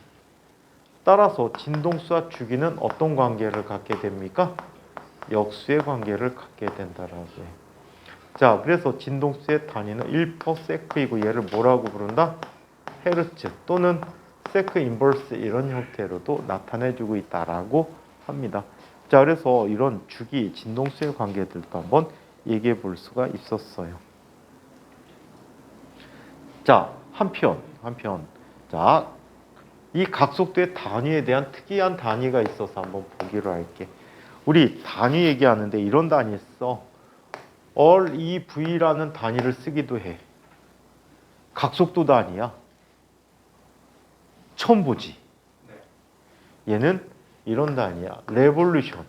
따라서 진동수와 주기는 어떤 관계를 갖게 됩니까? 역수의 관계를 갖게 된다라고 해. 자, 그래서 진동수의 단위는 1/세크이고 얘를 뭐라고 부른다? 헤르츠 또는 세크 인버스 이런 형태로도 나타내주고 있다라고 합니다. 자, 그래서 이런 주기, 진동수의 관계들도 한번 얘기해 볼 수가 있었어요. 자, 한편 자, 이 각속도의 단위에 대한 특이한 단위가 있어서 한번 보기로 할게. 우리 단위 얘기하는데 이런 단위 써. 얼 EV라는 단위를 쓰기도 해. 각속도 단위야. 처음 보지. 얘는 이런 단위야. 레볼루션.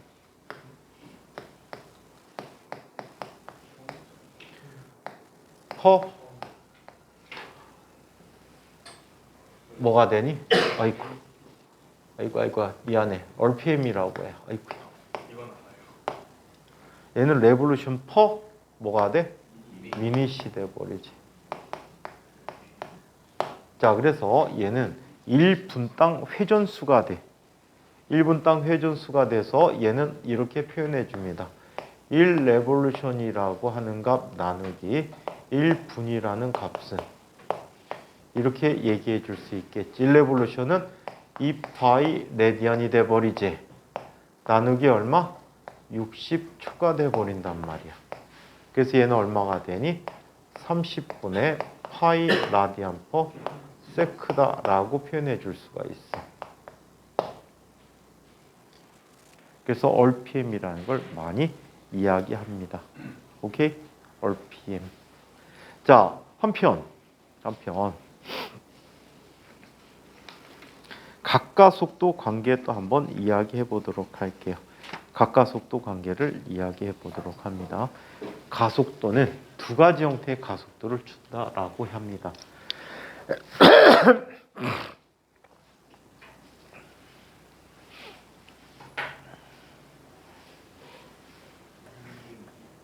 퍼 뭐가 되니? 아이고 미안해. RPM이라고 해. 아이고야. 이건 알아요. 얘는 레볼루션 퍼 뭐가 돼? 미닛이 돼 버리지. 자, 그래서 얘는 1분당 회전수가 돼. 1분당 회전수가 돼서 얘는 이렇게 표현해 줍니다. 1 레볼루션이라고 하는 값 나누기 1분이라는 값은 이렇게 얘기해 줄 수 있겠지. 일레볼루션은 2파이 레디안이 돼버리지. 나누기 얼마? 60 추가돼 버린단 말이야. 그래서 얘는 얼마가 되니? 30분의 파이 라디안 퍼 세크다라고 표현해 줄 수가 있어. 그래서 RPM이라는 걸 많이 이야기합니다. 오케이? RPM. 자, 한편 각가속도 관계 또 한번 이야기해 보도록 할게요. 각가속도 관계를 이야기해 보도록 합니다. 가속도는 두 가지 형태의 가속도를 준다라고 합니다.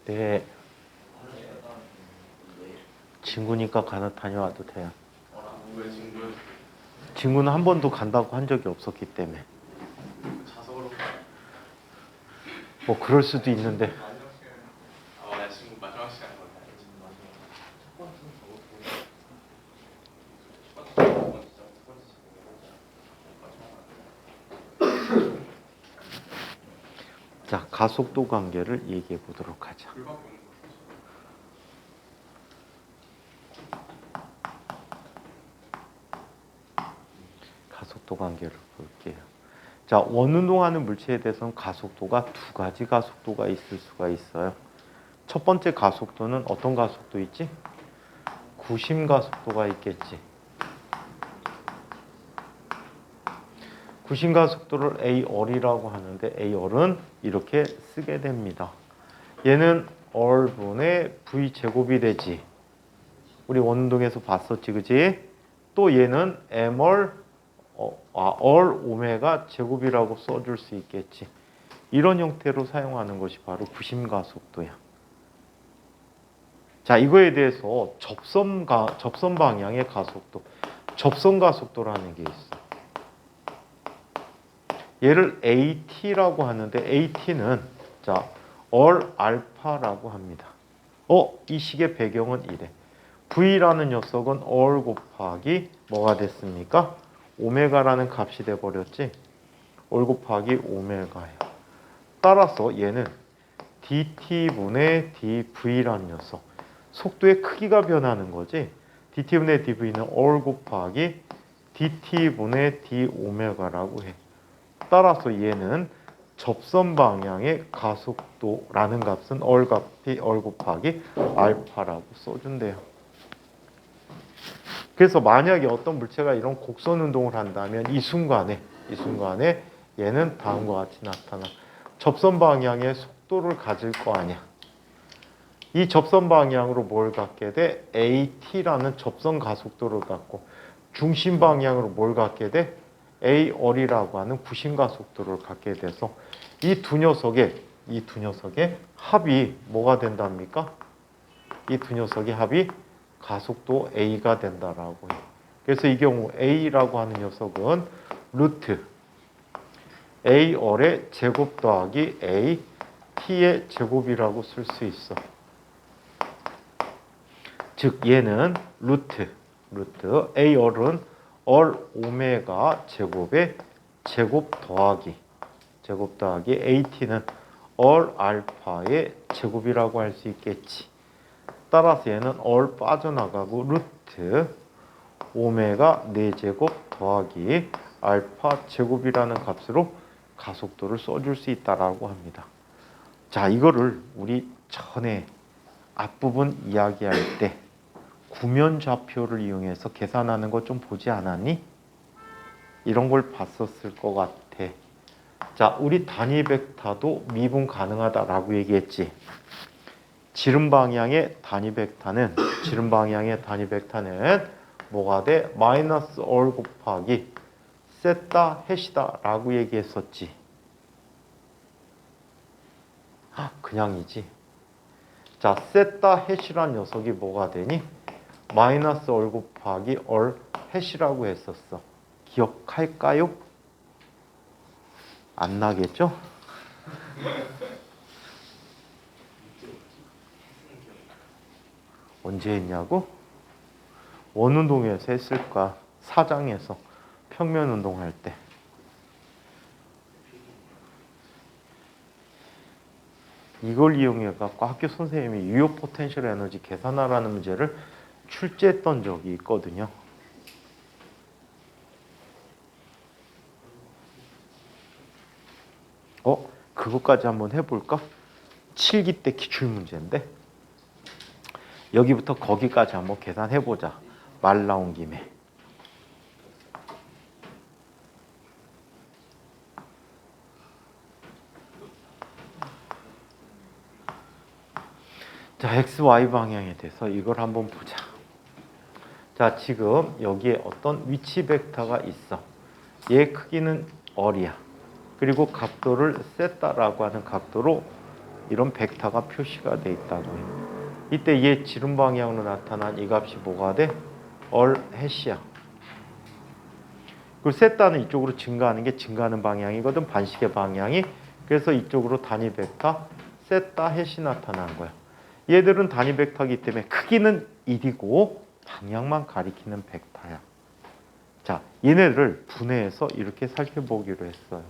네. 친구니까 다녀와도 돼요. 왜 친구 친구는 한 번도 간다고 한 적이 없었기 때문에. 자석으로 뭐 그럴 수도 있는데. 나 친구 마지막 시간 걸려. 자, 가속도 관계를 얘기해 보도록 하자. 불밖에 없는 거. 가속도 관계를 볼게요. 자, 원운동하는 물체에 대해서는 가속도가 두 가지 가속도가 있을 수가 있어요. 첫 번째 가속도는 어떤 가속도 있지? 구심 가속도가 있겠지. 구심 가속도를 AR이라고 하는데 AR은 이렇게 쓰게 됩니다. 얘는 R분의 V 제곱이 되지. 우리 원운동에서 봤었지, 그지? 또 얘는 MR R 오메가 제곱이라고 써줄 수 있겠지. 이런 형태로 사용하는 것이 바로 구심 가속도야. 자, 이거에 대해서 접선 방향의 가속도, 접선 가속도라는 게 있어. 얘를 AT라고 하는데 AT는 자, R 알파라고 합니다. 이 식의 배경은 이래. V라는 녀석은 R 곱하기 뭐가 됐습니까? 오메가라는 값이 돼버렸지. R 곱하기 오메가예요. 따라서 얘는 dt분의 dv라는 녀석, 속도의 크기가 변하는 거지. dt분의 dv는 R 곱하기 dt분의 d 오메가라고 해. 따라서 얘는 접선 방향의 가속도라는 값은 R 곱하기 알파라고 써준대요. 그래서 만약에 어떤 물체가 이런 곡선 운동을 한다면 이 순간에 얘는 다음과 같이 나타나. 접선 방향의 속도를 가질 거 아니야. 이 접선 방향으로 뭘 갖게 돼? AT라는 접선 가속도를 갖고, 중심 방향으로 뭘 갖게 돼? AR이라고 하는 구심 가속도를 갖게 돼서 이 두 녀석의 합이 뭐가 된답니까? 이 두 녀석의 합이 가속도 A가 된다라고 해요. 그래서 이 경우 A라고 하는 녀석은 루트 AR의 제곱 더하기 A T의 제곱이라고 쓸 수 있어. 즉 얘는 루트 AR은 R 오메가 제곱의 제곱 더하기 AT는 R 알파의 제곱이라고 할 수 있겠지. 따라서 얘는 R 빠져나가고 루트 오메가 4제곱 더하기 알파 제곱이라는 값으로 가속도를 써줄 수 있다라고 합니다. 자, 이거를 우리 전에 앞부분 이야기할 때 구면 좌표를 이용해서 계산하는 거 좀 보지 않았니? 이런 걸 봤었을 것 같아. 자, 우리 단위 벡터도 미분 가능하다라고 얘기했지. 지름 방향의 단위 벡터는 뭐가 돼? 마이너스 R 곱하기 세타 햇이다라고 얘기했었지. 그냥이지. 자, 세타 햇이란 녀석이 뭐가 되니? 마이너스 R 곱하기 R 햇이라고 했었어. 기억할까요? 안 나겠죠? 언제 했냐고? 원운동에서 했을까? 사장에서 평면 운동할 때. 이걸 이용해 갖고 학교 선생님이 유효 포텐셜 에너지 계산하라는 문제를 출제했던 적이 있거든요. 그것까지 한번 해볼까? 7기 때 기출 문제인데 여기부터 거기까지 한번 계산해보자. 말 나온 김에. 자, x, y 방향에 대해서 이걸 한번 보자. 자, 지금 여기에 어떤 위치 벡터가 있어. 얘 크기는 얼이야. 그리고 각도를 세타라고 하는 각도로 이런 벡터가 표시가 돼 있다고요. 이때 얘 지름 방향으로 나타난 이 값이 뭐가 돼? 얼 해시야. 그리고 세타는 이쪽으로 증가하는 게 증가하는 방향이거든. 반시계 방향이. 그래서 이쪽으로 단위 벡터 세타 해시 나타난 거야. 얘들은 단위 벡터이기 때문에 크기는 1이고 방향만 가리키는 벡터야. 자, 얘네를 분해해서 이렇게 살펴보기로 했어요.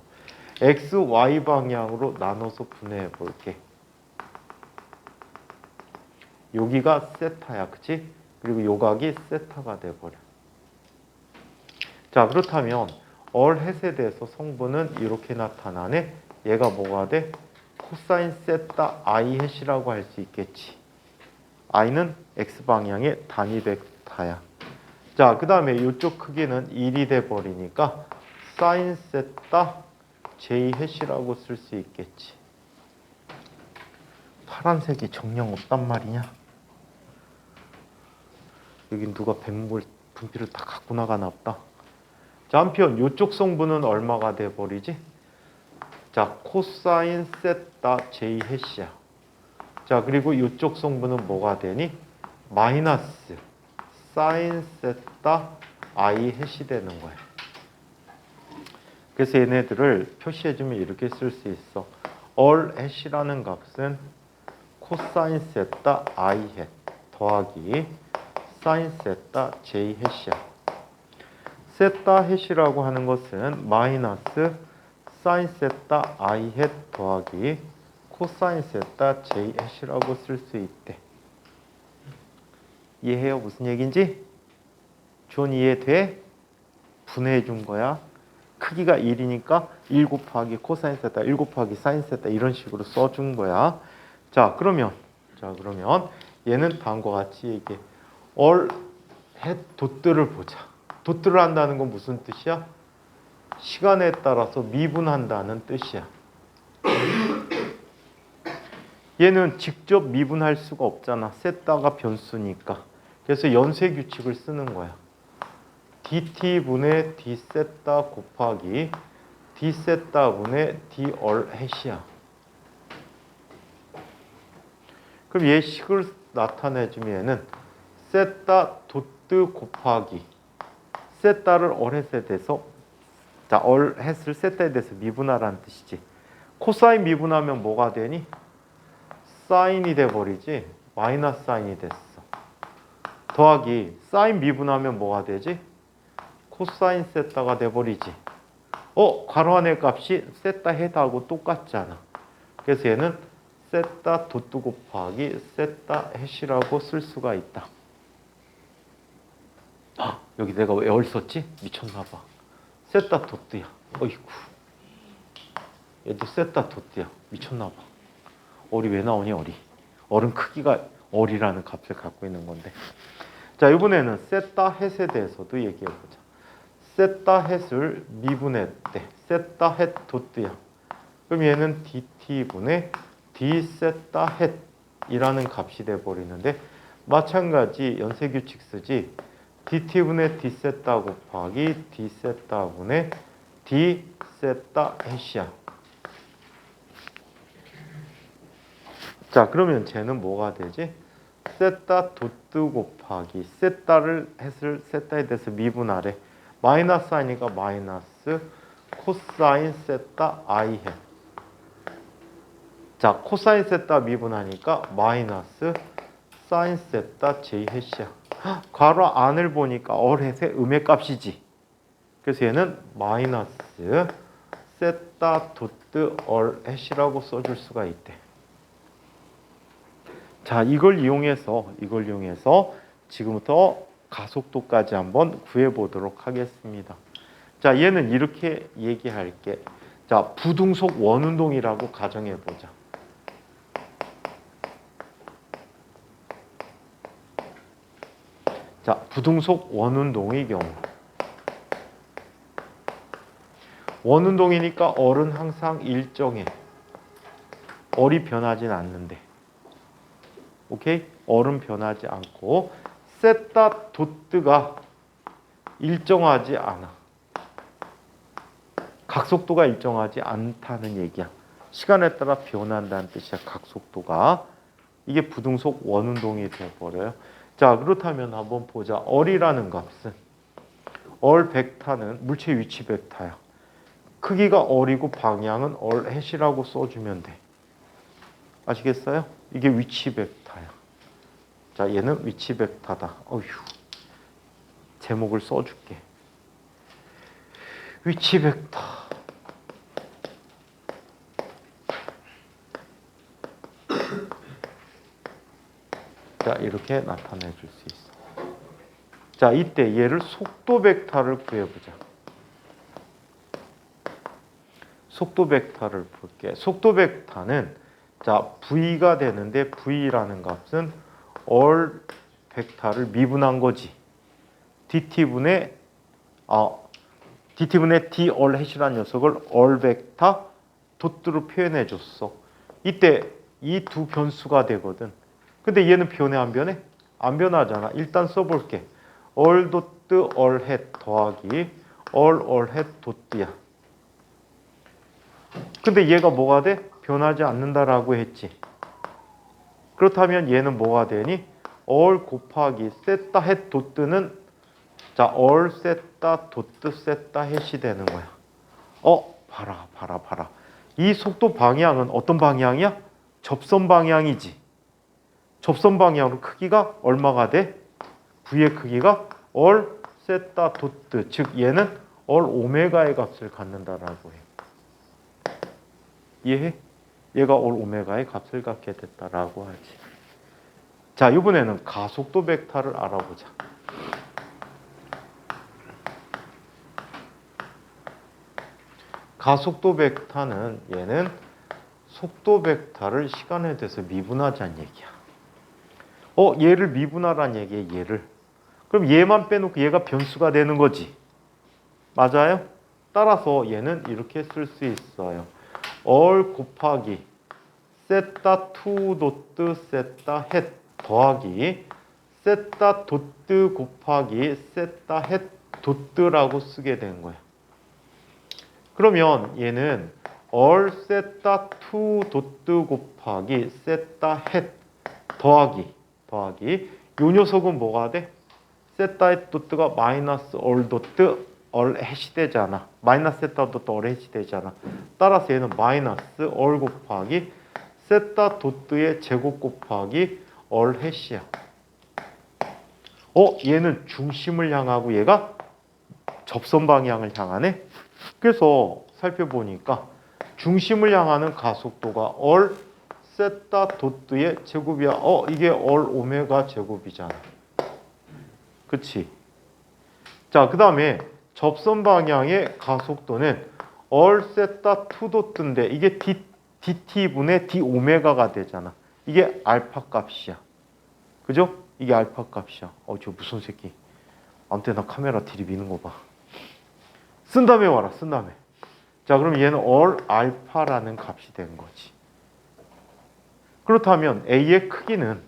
x, y 방향으로 나눠서 분해해 볼게. 여기가 세타야, 그치? 그리고 요각이 세타가 돼버려. 자, 그렇다면 얼햇에 대해서 성분은 이렇게 나타나네. 얘가 뭐가 돼? 코사인 세타 i 햇이라고 할 수 있겠지. i는 x 방향의 단위 벡터야. 자, 그 다음에 이쪽 크기는 1이 돼버리니까 사인 세타 j 햇이라고 쓸 수 있겠지. 파란색이 정령 없단 말이냐? 여기 누가 백몰 분필을 다 갖고 나가나 보다. 자, 한편 이쪽 성분은 얼마가 돼버리지? 자, 코사인 세타 j 햇이야. 자, 그리고 이쪽 성분은 뭐가 되니? 마이너스 사인 세타 i 햇이 되는 거야. 그래서 얘네들을 표시해주면 이렇게 쓸 수 있어. 얼 햇이라는 값은 코사인 세타 i 햇 더하기 사인 세타 j 햇이야. 세타 햇이라고 하는 것은 마이너스 사인 세타 i 햇 더하기 코사인 세타 j 햇이라고 쓸 수 있대. 이해해요? 무슨 얘기인지? 준 이해돼? 분해해 준 거야. 크기가 1이니까 1 곱하기 코사인 세타, 1 곱하기 사인 세타 이런 식으로 써준 거야. 자, 그러면 얘는 다음과 같이 얘기해. 얼, 햇, 도트를 보자. 도트를 한다는 건 무슨 뜻이야? 시간에 따라서 미분한다는 뜻이야. 얘는 직접 미분할 수가 없잖아. 세타가 변수니까. 그래서 연쇄 규칙을 쓰는 거야. dt분의 d세타 곱하기 d세타분의 d얼 햇이야. 그럼 얘 식을 나타내주면 얘는 세타 도트 곱하기 세타를 얼햇에 대해서, 자, 얼햇을 세타에 대해서 미분하라는 뜻이지. 코사인 미분하면 뭐가 되니? 사인이 돼버리지. 마이너스 사인이 됐어. 더하기 사인 미분하면 뭐가 되지? 코사인 세타가 돼버리지. 괄호 안의 값이 세타 햇하고 똑같잖아. 그래서 얘는 세타 도트 곱하기 세타 햇이라고 쓸 수가 있다. 여기 내가 왜 얼 썼지? 미쳤나 봐. 세타 도트야. 어이구. 얘도 세타 도트야. 미쳤나 봐. 얼이 왜 나오니, 얼이? 얼은 크기가 얼이라는 값을 갖고 있는 건데. 자, 이번에는 세타 햇에 대해서도 얘기해 보자. 세타 햇을 미분했대. 세타 햇 도트야. 그럼 얘는 dt분의 d세타 햇이라는 값이 돼 버리는데, 마찬가지 연쇄 규칙 쓰지. dt분의 d세타 곱하기 d세타분의 d세타 햇이야. 자, 그러면 쟤는 뭐가 되지? 세타 도트 곱하기 세타를 햇을 세타에 대해서 미분하래. 마이너스 하니까 마이너스 코사인 세타 i 햇. 자, 코사인 세타 미분하니까 마이너스 사인 세타 j 햇이야. 괄호 안을 보니까 얼햇의 음의 값이지. 그래서 얘는 마이너스 세타 도트 얼햇이라고 써줄 수가 있대. 자, 이걸 이용해서 지금부터 가속도까지 한번 구해보도록 하겠습니다. 자, 얘는 이렇게 얘기할게. 자, 부등속 원운동이라고 가정해보자. 자, 부등속 원운동의 경우 원운동이니까 얼은 항상 일정해. 얼이 변하진 않는데. 오케이? 얼은 변하지 않고 세타 도트가 일정하지 않아. 각속도가 일정하지 않다는 얘기야. 시간에 따라 변한다는 뜻이야. 각속도가. 이게 부등속 원운동이 되어버려요. 자, 그렇다면 한번 보자. 얼이라는 값은 얼 벡터는 물체 위치 벡터야. 크기가 얼이고 방향은 얼햇이라고 써주면 돼. 아시겠어요? 이게 위치 벡터야. 자, 얘는 위치 벡터다. 어휴, 제목을 써줄게. 위치 벡터. 자, 이렇게 나타내 줄 수 있어. 자, 이때 얘를 속도 벡터를 구해보자. 속도 벡터를 볼게. 속도 벡터는 자, V가 되는데 V라는 값은 얼 벡터를 미분한 거지. DT분의 D 얼햇이라는 녀석을 얼 벡터 도트로 표현해 줬어. 이때 이 두 변수가 되거든. 근데 얘는 변해 안 변해? 안 변하잖아. 일단 써볼게. 얼 도트 얼햇 더하기 얼 얼햇 도트야. 근데 얘가 뭐가 돼? 변하지 않는다라고 했지. 그렇다면 얘는 뭐가 되니? 얼 곱하기 세타 햇 도트는 자, 얼 세타 도트 세타 햇이 되는 거야. 봐라. 이 속도 방향은 어떤 방향이야? 접선 방향이지. 접선 방향으로 크기가 얼마가 돼? V의 크기가 얼 세타 도트, 즉 얘는 얼 오메가의 값을 갖는다라고 해. 이해해? 얘가 얼 오메가의 값을 갖게 됐다라고 하지. 자, 이번에는 가속도 벡터를 알아보자. 가속도 벡터는 얘는 속도 벡터를 시간에 대해서 미분하자는 얘기야. 얘를 미분하라는 얘기야, 얘를. 그럼 얘만 빼놓고 얘가 변수가 되는 거지. 맞아요? 따라서 얘는 이렇게 쓸 수 있어요. 얼 곱하기 세타 투 도트 세타 햇 더하기 세타 도트 곱하기 세타 햇 도트라고 쓰게 된 거야. 그러면 얘는 얼 세타 투 도트 곱하기 세타 햇 더하기 요 녀석은 뭐가 돼? 세타 햇 도트가 마이너스 얼 도트 얼햇이 되잖아. 마이너스 세타 도트 얼햇이 되잖아. 따라서 얘는 마이너스 얼 곱하기 세타 도트의 제곱 곱하기 얼햇이야. 얘는 중심을 향하고 얘가 접선 방향을 향하네. 그래서 살펴보니까 중심을 향하는 가속도가 얼 세타 도트의 제곱이야. 이게 얼 오메가 제곱이잖아. 그치? 자, 그 다음에 접선 방향의 가속도는 얼 세타 투 도트인데 이게 dt분의 d 오메가가 되잖아. 이게 알파 값이야. 그죠? 이게 알파 값이야. 저 무슨 새끼. 아무튼 나 카메라 들이미는 거 봐. 쓴 다음에 와라. 쓴 다음에. 자, 그럼 얘는 얼 알파라는 값이 된 거지. 그렇다면 A의 크기는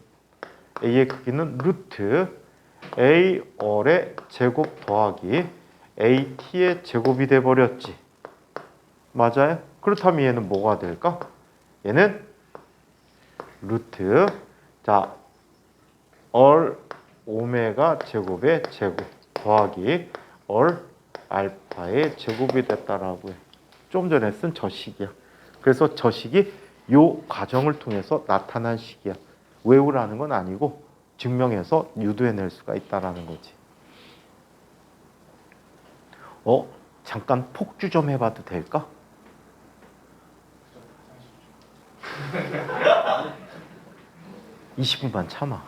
루트 A 얼의 제곱 더하기 AT의 제곱이 돼버렸지. 맞아요? 그렇다면 얘는 뭐가 될까? 얘는 루트 자 얼 오메가 제곱의 제곱 더하기 얼 알파의 제곱이 됐다라고 해. 좀 전에 쓴 저 식이야. 그래서 저 식이 요 과정을 통해서 나타난 식이야. 외우라는 건 아니고 증명해서 유도해낼 수가 있다라는 거지. 잠깐 폭주 좀 해봐도 될까? (20분만) 참아.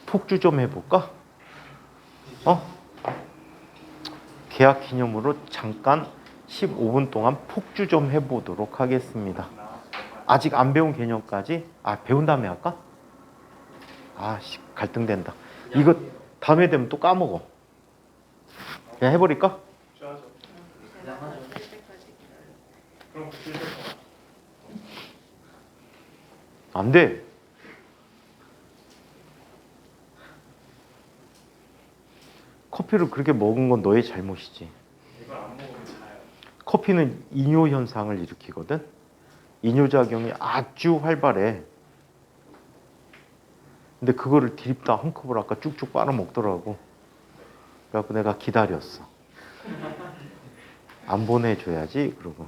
폭주 좀 해볼까? 계약 기념으로 잠깐 15분 동안 폭주 좀 해보도록 하겠습니다. 아직 안 배운 개념까지 배운 다음에 할까? 갈등된다. 이거 다음에 되면 또 까먹어. 그냥 해버릴까? 좋아하죠. 그럼 안 돼. 커피를 그렇게 먹은 건 너의 잘못이지. 이걸 안 먹으면 자요. 커피는 이뇨 현상을 일으키거든. 이뇨작용이 아주 활발해. 근데 그거를 드립다 한 컵을 아까 쭉쭉 빨아먹더라고. 그래갖고 내가 기다렸어. 안 보내줘야지 그러고.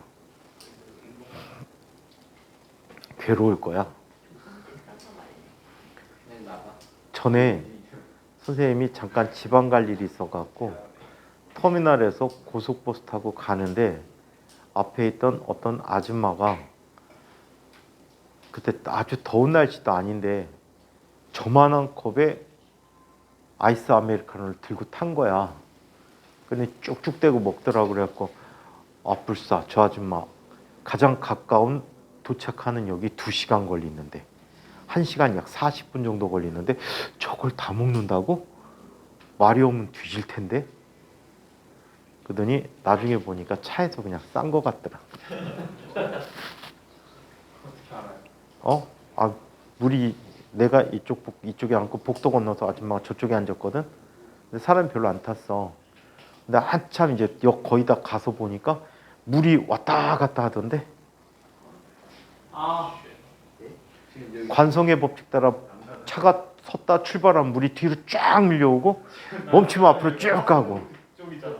괴로울 거야. 그냥 나가. 전에 선생님이 잠깐 지방 갈 일이 있어갖고 터미널에서 고속버스 타고 가는데 앞에 있던 어떤 아줌마가 그때 아주 더운 날씨도 아닌데 저만한 컵에 아이스 아메리카노를 들고 탄 거야. 근데 쭉쭉 대고 먹더라고. 그래갖고 불싸 저 아줌마 가장 가까운 도착하는 역이 2시간 걸리는데 1시간 약 40분 정도 걸리는데 저걸 다 먹는다고? 말이 오면 뒤질 텐데. 그러더니 나중에 보니까 차에서 그냥 싼 거 같더라. 어떻게 알아요? 물이 내가 이쪽에 앉고 복도 건너서 아줌마가 저쪽에 앉았거든. 근데 사람이 별로 안 탔어. 근데 한참 이제 역 거의 다 가서 보니까 물이 왔다 갔다 하던데. 지금 여기 관성의 법칙 따라 차가 섰다 출발하면 물이 뒤로 쫙 밀려오고 멈추면 앞으로 쭉 가고. 좀 있잖아.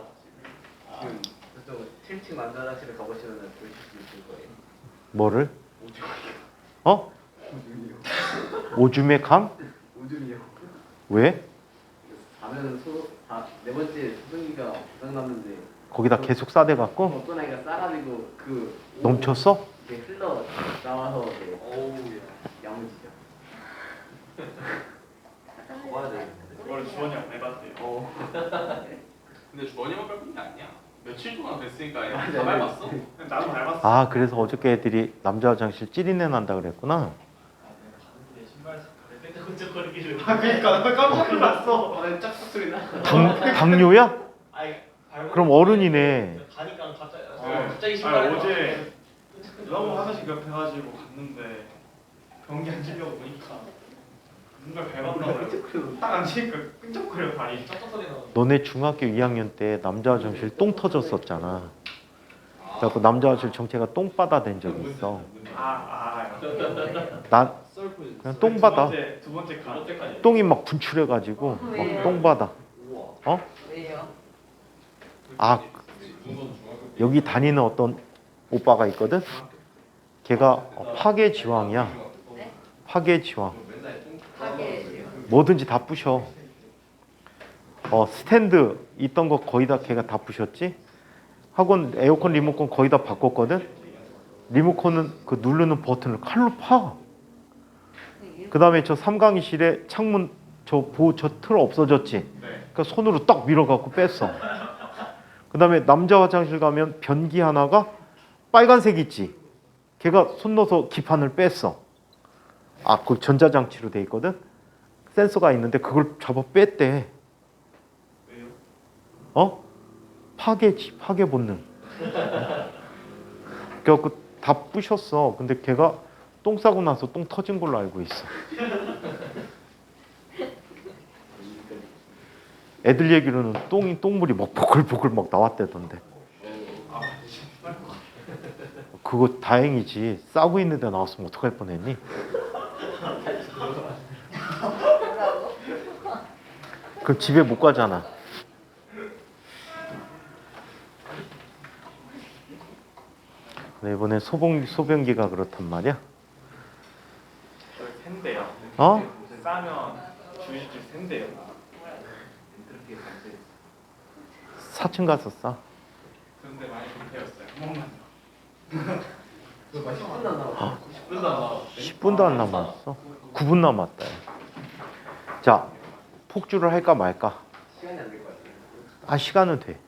지금 저쪽 7층 만전하시를 가보시면 보실 수 있을 거예요. 뭐를? 오줌의 강? 오줌이요. 왜? 가면 네 번째 수증기가 고장났는데 거기다 계속 싸대 갖고 어떤 아이가 싸가지고 그 넘쳤어? 이게 흘러 나와서 이제 어우야. 야무지죠. 와야 되겠네. 그걸 주원이 안 해봤대요. 근데 주원이만 밟은 게 아니야. 며칠 동안 됐으니까 맞아. 다 밟았어. 나도 닮았어. 그래서 어저께 애들이 남자 화장실 찌린내 난다 그랬구나. 내 신발 맨날 끈적거리기를. 그러니까 나 깜짝 놀랐어. 짝짝 소리 나. 당뇨야? 아니, 그럼 어른이네. 가니까 갑자기 신발. 어제 너무 화장실 급해가지고 갔는데 변기 안 지려고 보니까 뭔가 밟았나 봐요. 딱 앉으니까 끈적거려 발이. 쩍쩍 소리 나. 너네 중학교 2학년 때 남자 화장실 똥 터졌었잖아. 그래갖고 남자 화장실 정체가 똥바다 된 적이 있어. 난 그냥 똥바다. 두 번째 가. 똥이 막 분출해가지고 막 똥바다. 왜요? 여기 다니는 어떤 오빠가 있거든. 걔가 파괴지왕이야. 네? 파괴지왕. 하게 뭐든지 다 부셔. 스탠드 있던 거 거의 다 걔가 다 부셨지. 학원 에어컨 리모컨 거의 다 바꿨거든. 리모컨은 그 누르는 버튼을 칼로 파. 그 다음에 저 삼강의실에 창문 저 틀 없어졌지. 그러니까 손으로 딱 밀어갖고 뺐어. 그 다음에 남자 화장실 가면 변기 하나가 빨간색 있지. 걔가 손 넣어서 기판을 뺐어. 그 전자장치로 돼 있거든. 센서가 있는데 그걸 잡아 뺐대. 왜요? 파괴 본능. 그래갖고 다 부셨어. 근데 걔가 똥 싸고 나서 똥 터진 걸로 알고 있어. 애들 얘기로는 똥물이 막 보글보글 막 나왔대던데. 그거 다행이지. 싸고 있는 데 나왔으면 어떡할 뻔했니? 뭐라고? 그럼 집에 못 가잖아. 근데 이번에 소변기가 그렇단 말이야. 어? 싸면 주의줄 센대요. 4층 가서 싸. 그런데 많이 불태웠어요. 한 번만. 10분 남았어. 10분도 안 나와. 10분도 안 남았어. 9분 남았다. 자, 폭주를 할까 말까? 시간이 안 될 것 같아요. 아, 시간은 돼.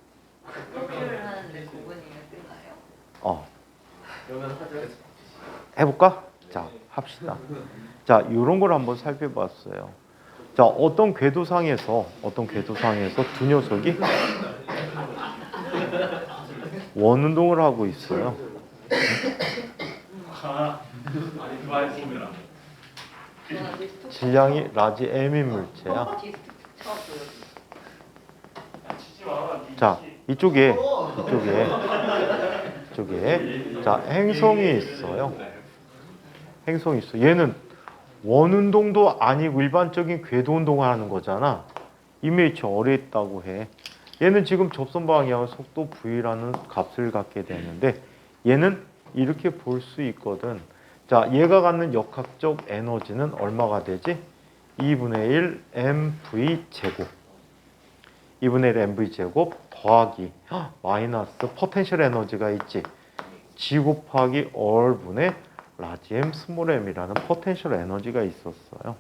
폭주를 하는데 9분이면 끝나요? 그러면 하죠. 해볼까? 자, 합시다. 자, 이런 걸 한번 살펴봤어요. 자, 어떤 궤도상에서 두 녀석이 원운동을 하고 있어요. 많이 좋아했습니다. 질량이 라지 M인 물체야. 디스크 쳐보여. 치지 마라. 자, 이쪽에 자, 행성이 있어요. 행성이 있어. 얘는 원운동도 아니고 일반적인 궤도 운동을 하는 거잖아. 이메이처 어뢰 있다고 해. 얘는 지금 접선 방향은 속도 v라는 값을 갖게 되는데 얘는 이렇게 볼 수 있거든. 자, 얘가 갖는 역학적 에너지는 얼마가 되지? 2분의 1 mv 제곱. 2분의 1 mv 제곱 더하기 마이너스 포텐셜 에너지가 있지. g 곱하기 얼분의 라지 m 스몰 m이라는 포텐셜 에너지가 있었어요.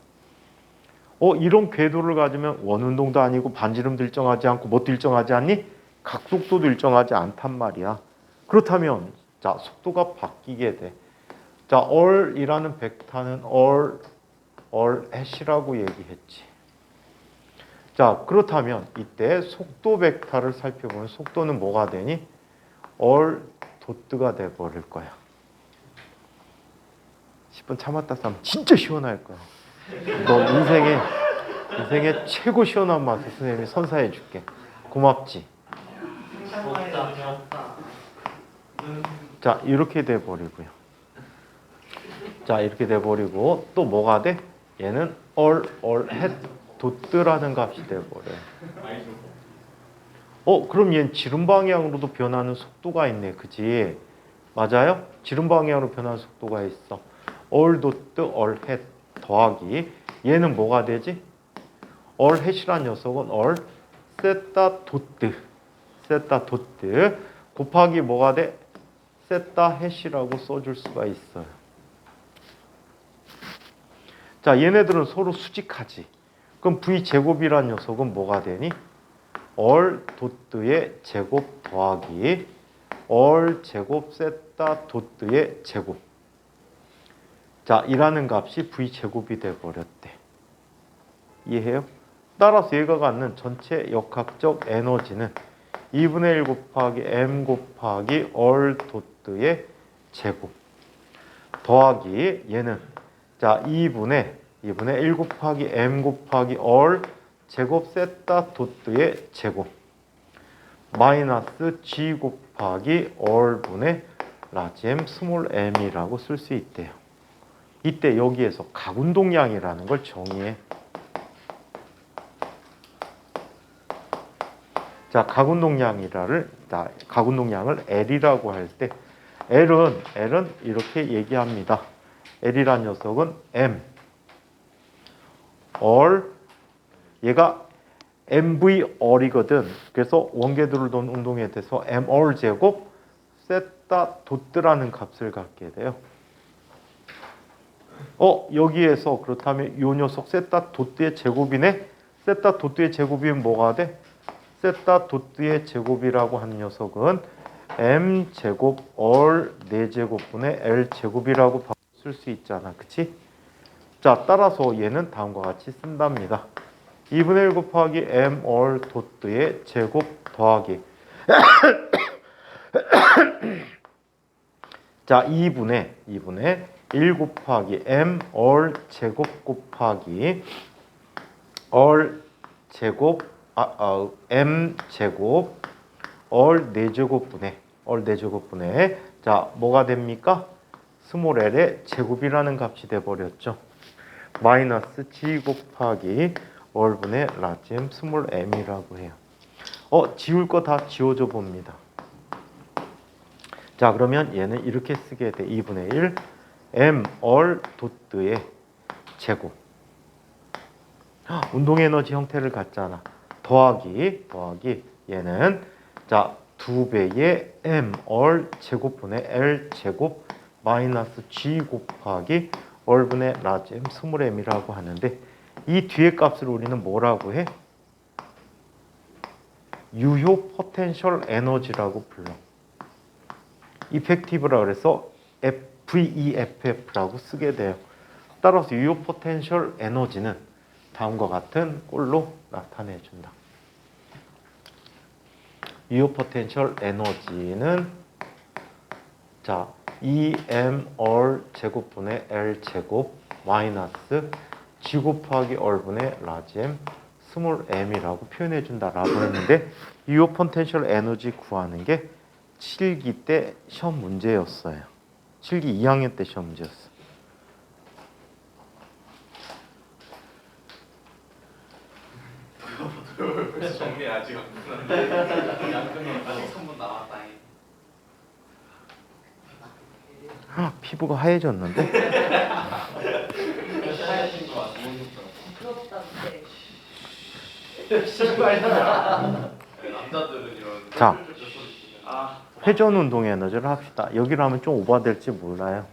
이런 궤도를 가지면 원운동도 아니고 반지름도 일정하지 않고 뭣도 일정하지 않니? 각속도도 일정하지 않단 말이야. 그렇다면 자, 속도가 바뀌게 돼. 자, all이라는 벡터는 all hash라고 얘기했지. 자, 그렇다면 이때 속도 벡터를 살펴보면 속도는 뭐가 되니? all 도트가 돼 버릴 거야. 10분 참았다 싸면 진짜 시원할 거야. 너 인생의 최고 시원한 맛을 선생님이 선사해 줄게. 고맙지? 자, 이렇게 돼 버리고요. 자, 이렇게 돼 버리고 또 뭐가 돼? 얘는 all hat 도트라는 값이 돼 버려요. 그럼 얘는 지름 방향으로도 변하는 속도가 있네. 그지? 맞아요? 지름 방향으로 변하는 속도가 있어. all 도트 all hat 더하기 얘는 뭐가 되지? all hat이란 녀석은 all 세타 도트 곱하기 뭐가 돼? 세타 hat이라고 써줄 수가 있어요. 자, 얘네들은 서로 수직하지. 그럼 v제곱이란 녀석은 뭐가 되니? all 도트의 제곱 더하기 all 제곱 세타 도트의 제곱. 자, 이라는 값이 v제곱이 돼버렸대. 이해해요? 따라서 얘가 갖는 전체 역학적 에너지는 2분의 1 곱하기 m 곱하기 all 도트의 제곱 더하기 얘는 자 2분의 1 곱하기 m 곱하기 all 제곱 세타 도트의 제곱 마이너스 g 곱하기 all분의 라지 m 스몰 m이라고 쓸 수 있대요. 이때 여기에서 각운동량이라는 걸 정의해. 자, 각운동량을 L이라고 할 때 L은 이렇게 얘기합니다. L이란 녀석은 M all 얘가 MV all이거든. 그래서 원궤도를 도는 운동에 대해서 M all 제곱 세타 도트라는 값을 갖게 돼요. 여기에서 그렇다면 이 녀석 세타 도트의 제곱이네. 세타 도트의 제곱이면 뭐가 돼? 세타 도트의 제곱이라고 하는 녀석은 m 제곱 all 4제곱분의 l 제곱이라고 쓸 수 있잖아. 그치? 자, 따라서 얘는 다음과 같이 쓴답니다. 2분의 1 곱하기 m all 도트의 제곱 더하기 자, 2분의 1 곱하기 m all 제곱 곱하기 all 제곱 m 제곱 all 4제곱분의 자, 뭐가 됩니까? 스몰 l의 제곱이라는 값이 돼 버렸죠. 마이너스 g 곱하기 all분의 라지 m 스몰 m이라고 해요. 지울 거 다 지워줘 봅니다. 자, 그러면 얘는 이렇게 쓰게 돼. 2분의 1 m all 도트의 제곱 운동 에너지 형태를 갖잖아. 더하기 얘는 자 2배의 mR 제곱분의 L 제곱 마이너스 G 곱하기 얼분의 라지 m 스몰 m이라고 하는데 이 뒤에 값을 우리는 뭐라고 해? 유효 포텐셜 에너지라고 불러. 이펙티브라 그래서 VEFF라고 쓰게 돼요. 따라서 유효 포텐셜 에너지는 다음과 같은 꼴로 나타내준다. 유효 포텐셜 에너지는 자 EMR 제곱분의 L 제곱 마이너스 G 곱하기 얼분의 라지 m 스몰 m이라고 표현해준다라고 했는데 유효 포텐셜 에너지 구하는 게 7기 때 시험 문제였어요. 7기 2학년 때 시험 문제였어. 벌써 정리 아직 안 끝났는데. 아직 3분 남았다. 피부가 하얘졌는데? 하얀 거 같아. 부럽다는데. 남자들은 이런. 자. 아. 회전 운동 에너지를 합시다. 여기로 하면 좀 오버될지 몰라요.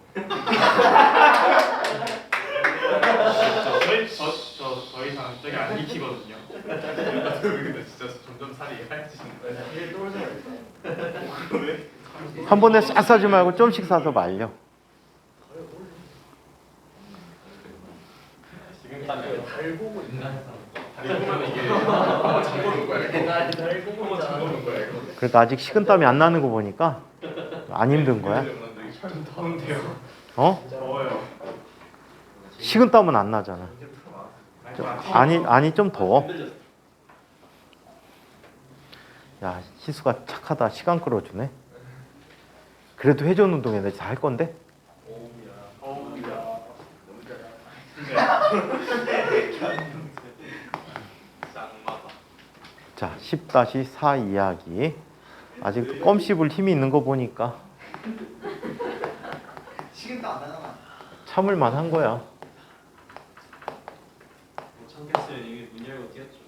더 이상 저기 안 익히거든요. 근데 진짜 점점 살이 하얘지시는 거예요. 한 번에 싹 싸지 말고 좀씩 싸서 말려. 지금 따면 달고고 있나? 달고면 이게 잠궈놓은 거야. 달고고 잠궈놓은 거야 이거. 그래도 아직 식은땀이 안 나는 거 보니까 안 힘든 거야. 좀 더운데요. 어? 더워요. 식은땀은 안 나잖아. 아니 좀 더워. 야 희수가 착하다. 시간 끌어주네. 그래도 회전 운동 에너지 다 할 건데? 자 10-4 이야기. 아직도 껌 씹을 힘이 있는 거 보니까 식은땀 안 나잖아. 참을만 한 거야. 못 참겠어요. 이게 문 열고 뛰었죠.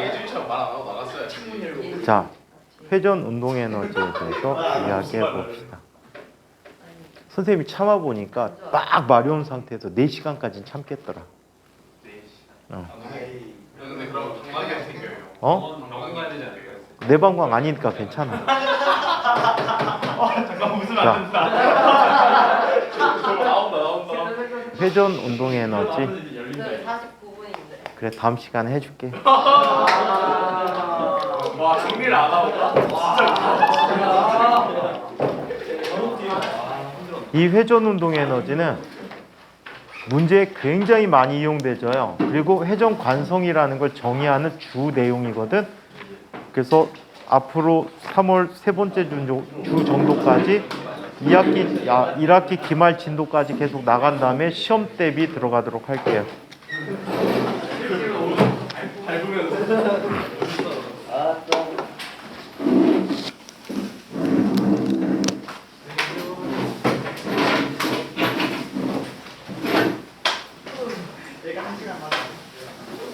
예준이처럼 말 안 하고 나갔어요. 창문 열고. 자 회전 운동 에너지에 대해서 이야기해 봅시다. 선생님이 참아 보니까 딱 마려운 상태에서 4시간까지는 참겠더라. 근데 그럼 방광이 생겨요. 어? 방광 가야 되지 않을까요? 내 방광 아니니까 괜찮아. 잠깐 웃으면 자. 안 된다. 나온다. 회전 운동 에너지. 네, 49분인데. 그래 다음 시간에 해줄게. 와 정리를 안 하고. 이 회전 운동 에너지는 문제에 굉장히 많이 이용되죠. 그리고 회전 관성이라는 걸 정의하는 주 내용이거든. 그래서 앞으로 3월 세 번째 주 정도까지 1학기 기말 진도까지 계속 나간 다음에 시험 대비 들어가도록 할게요.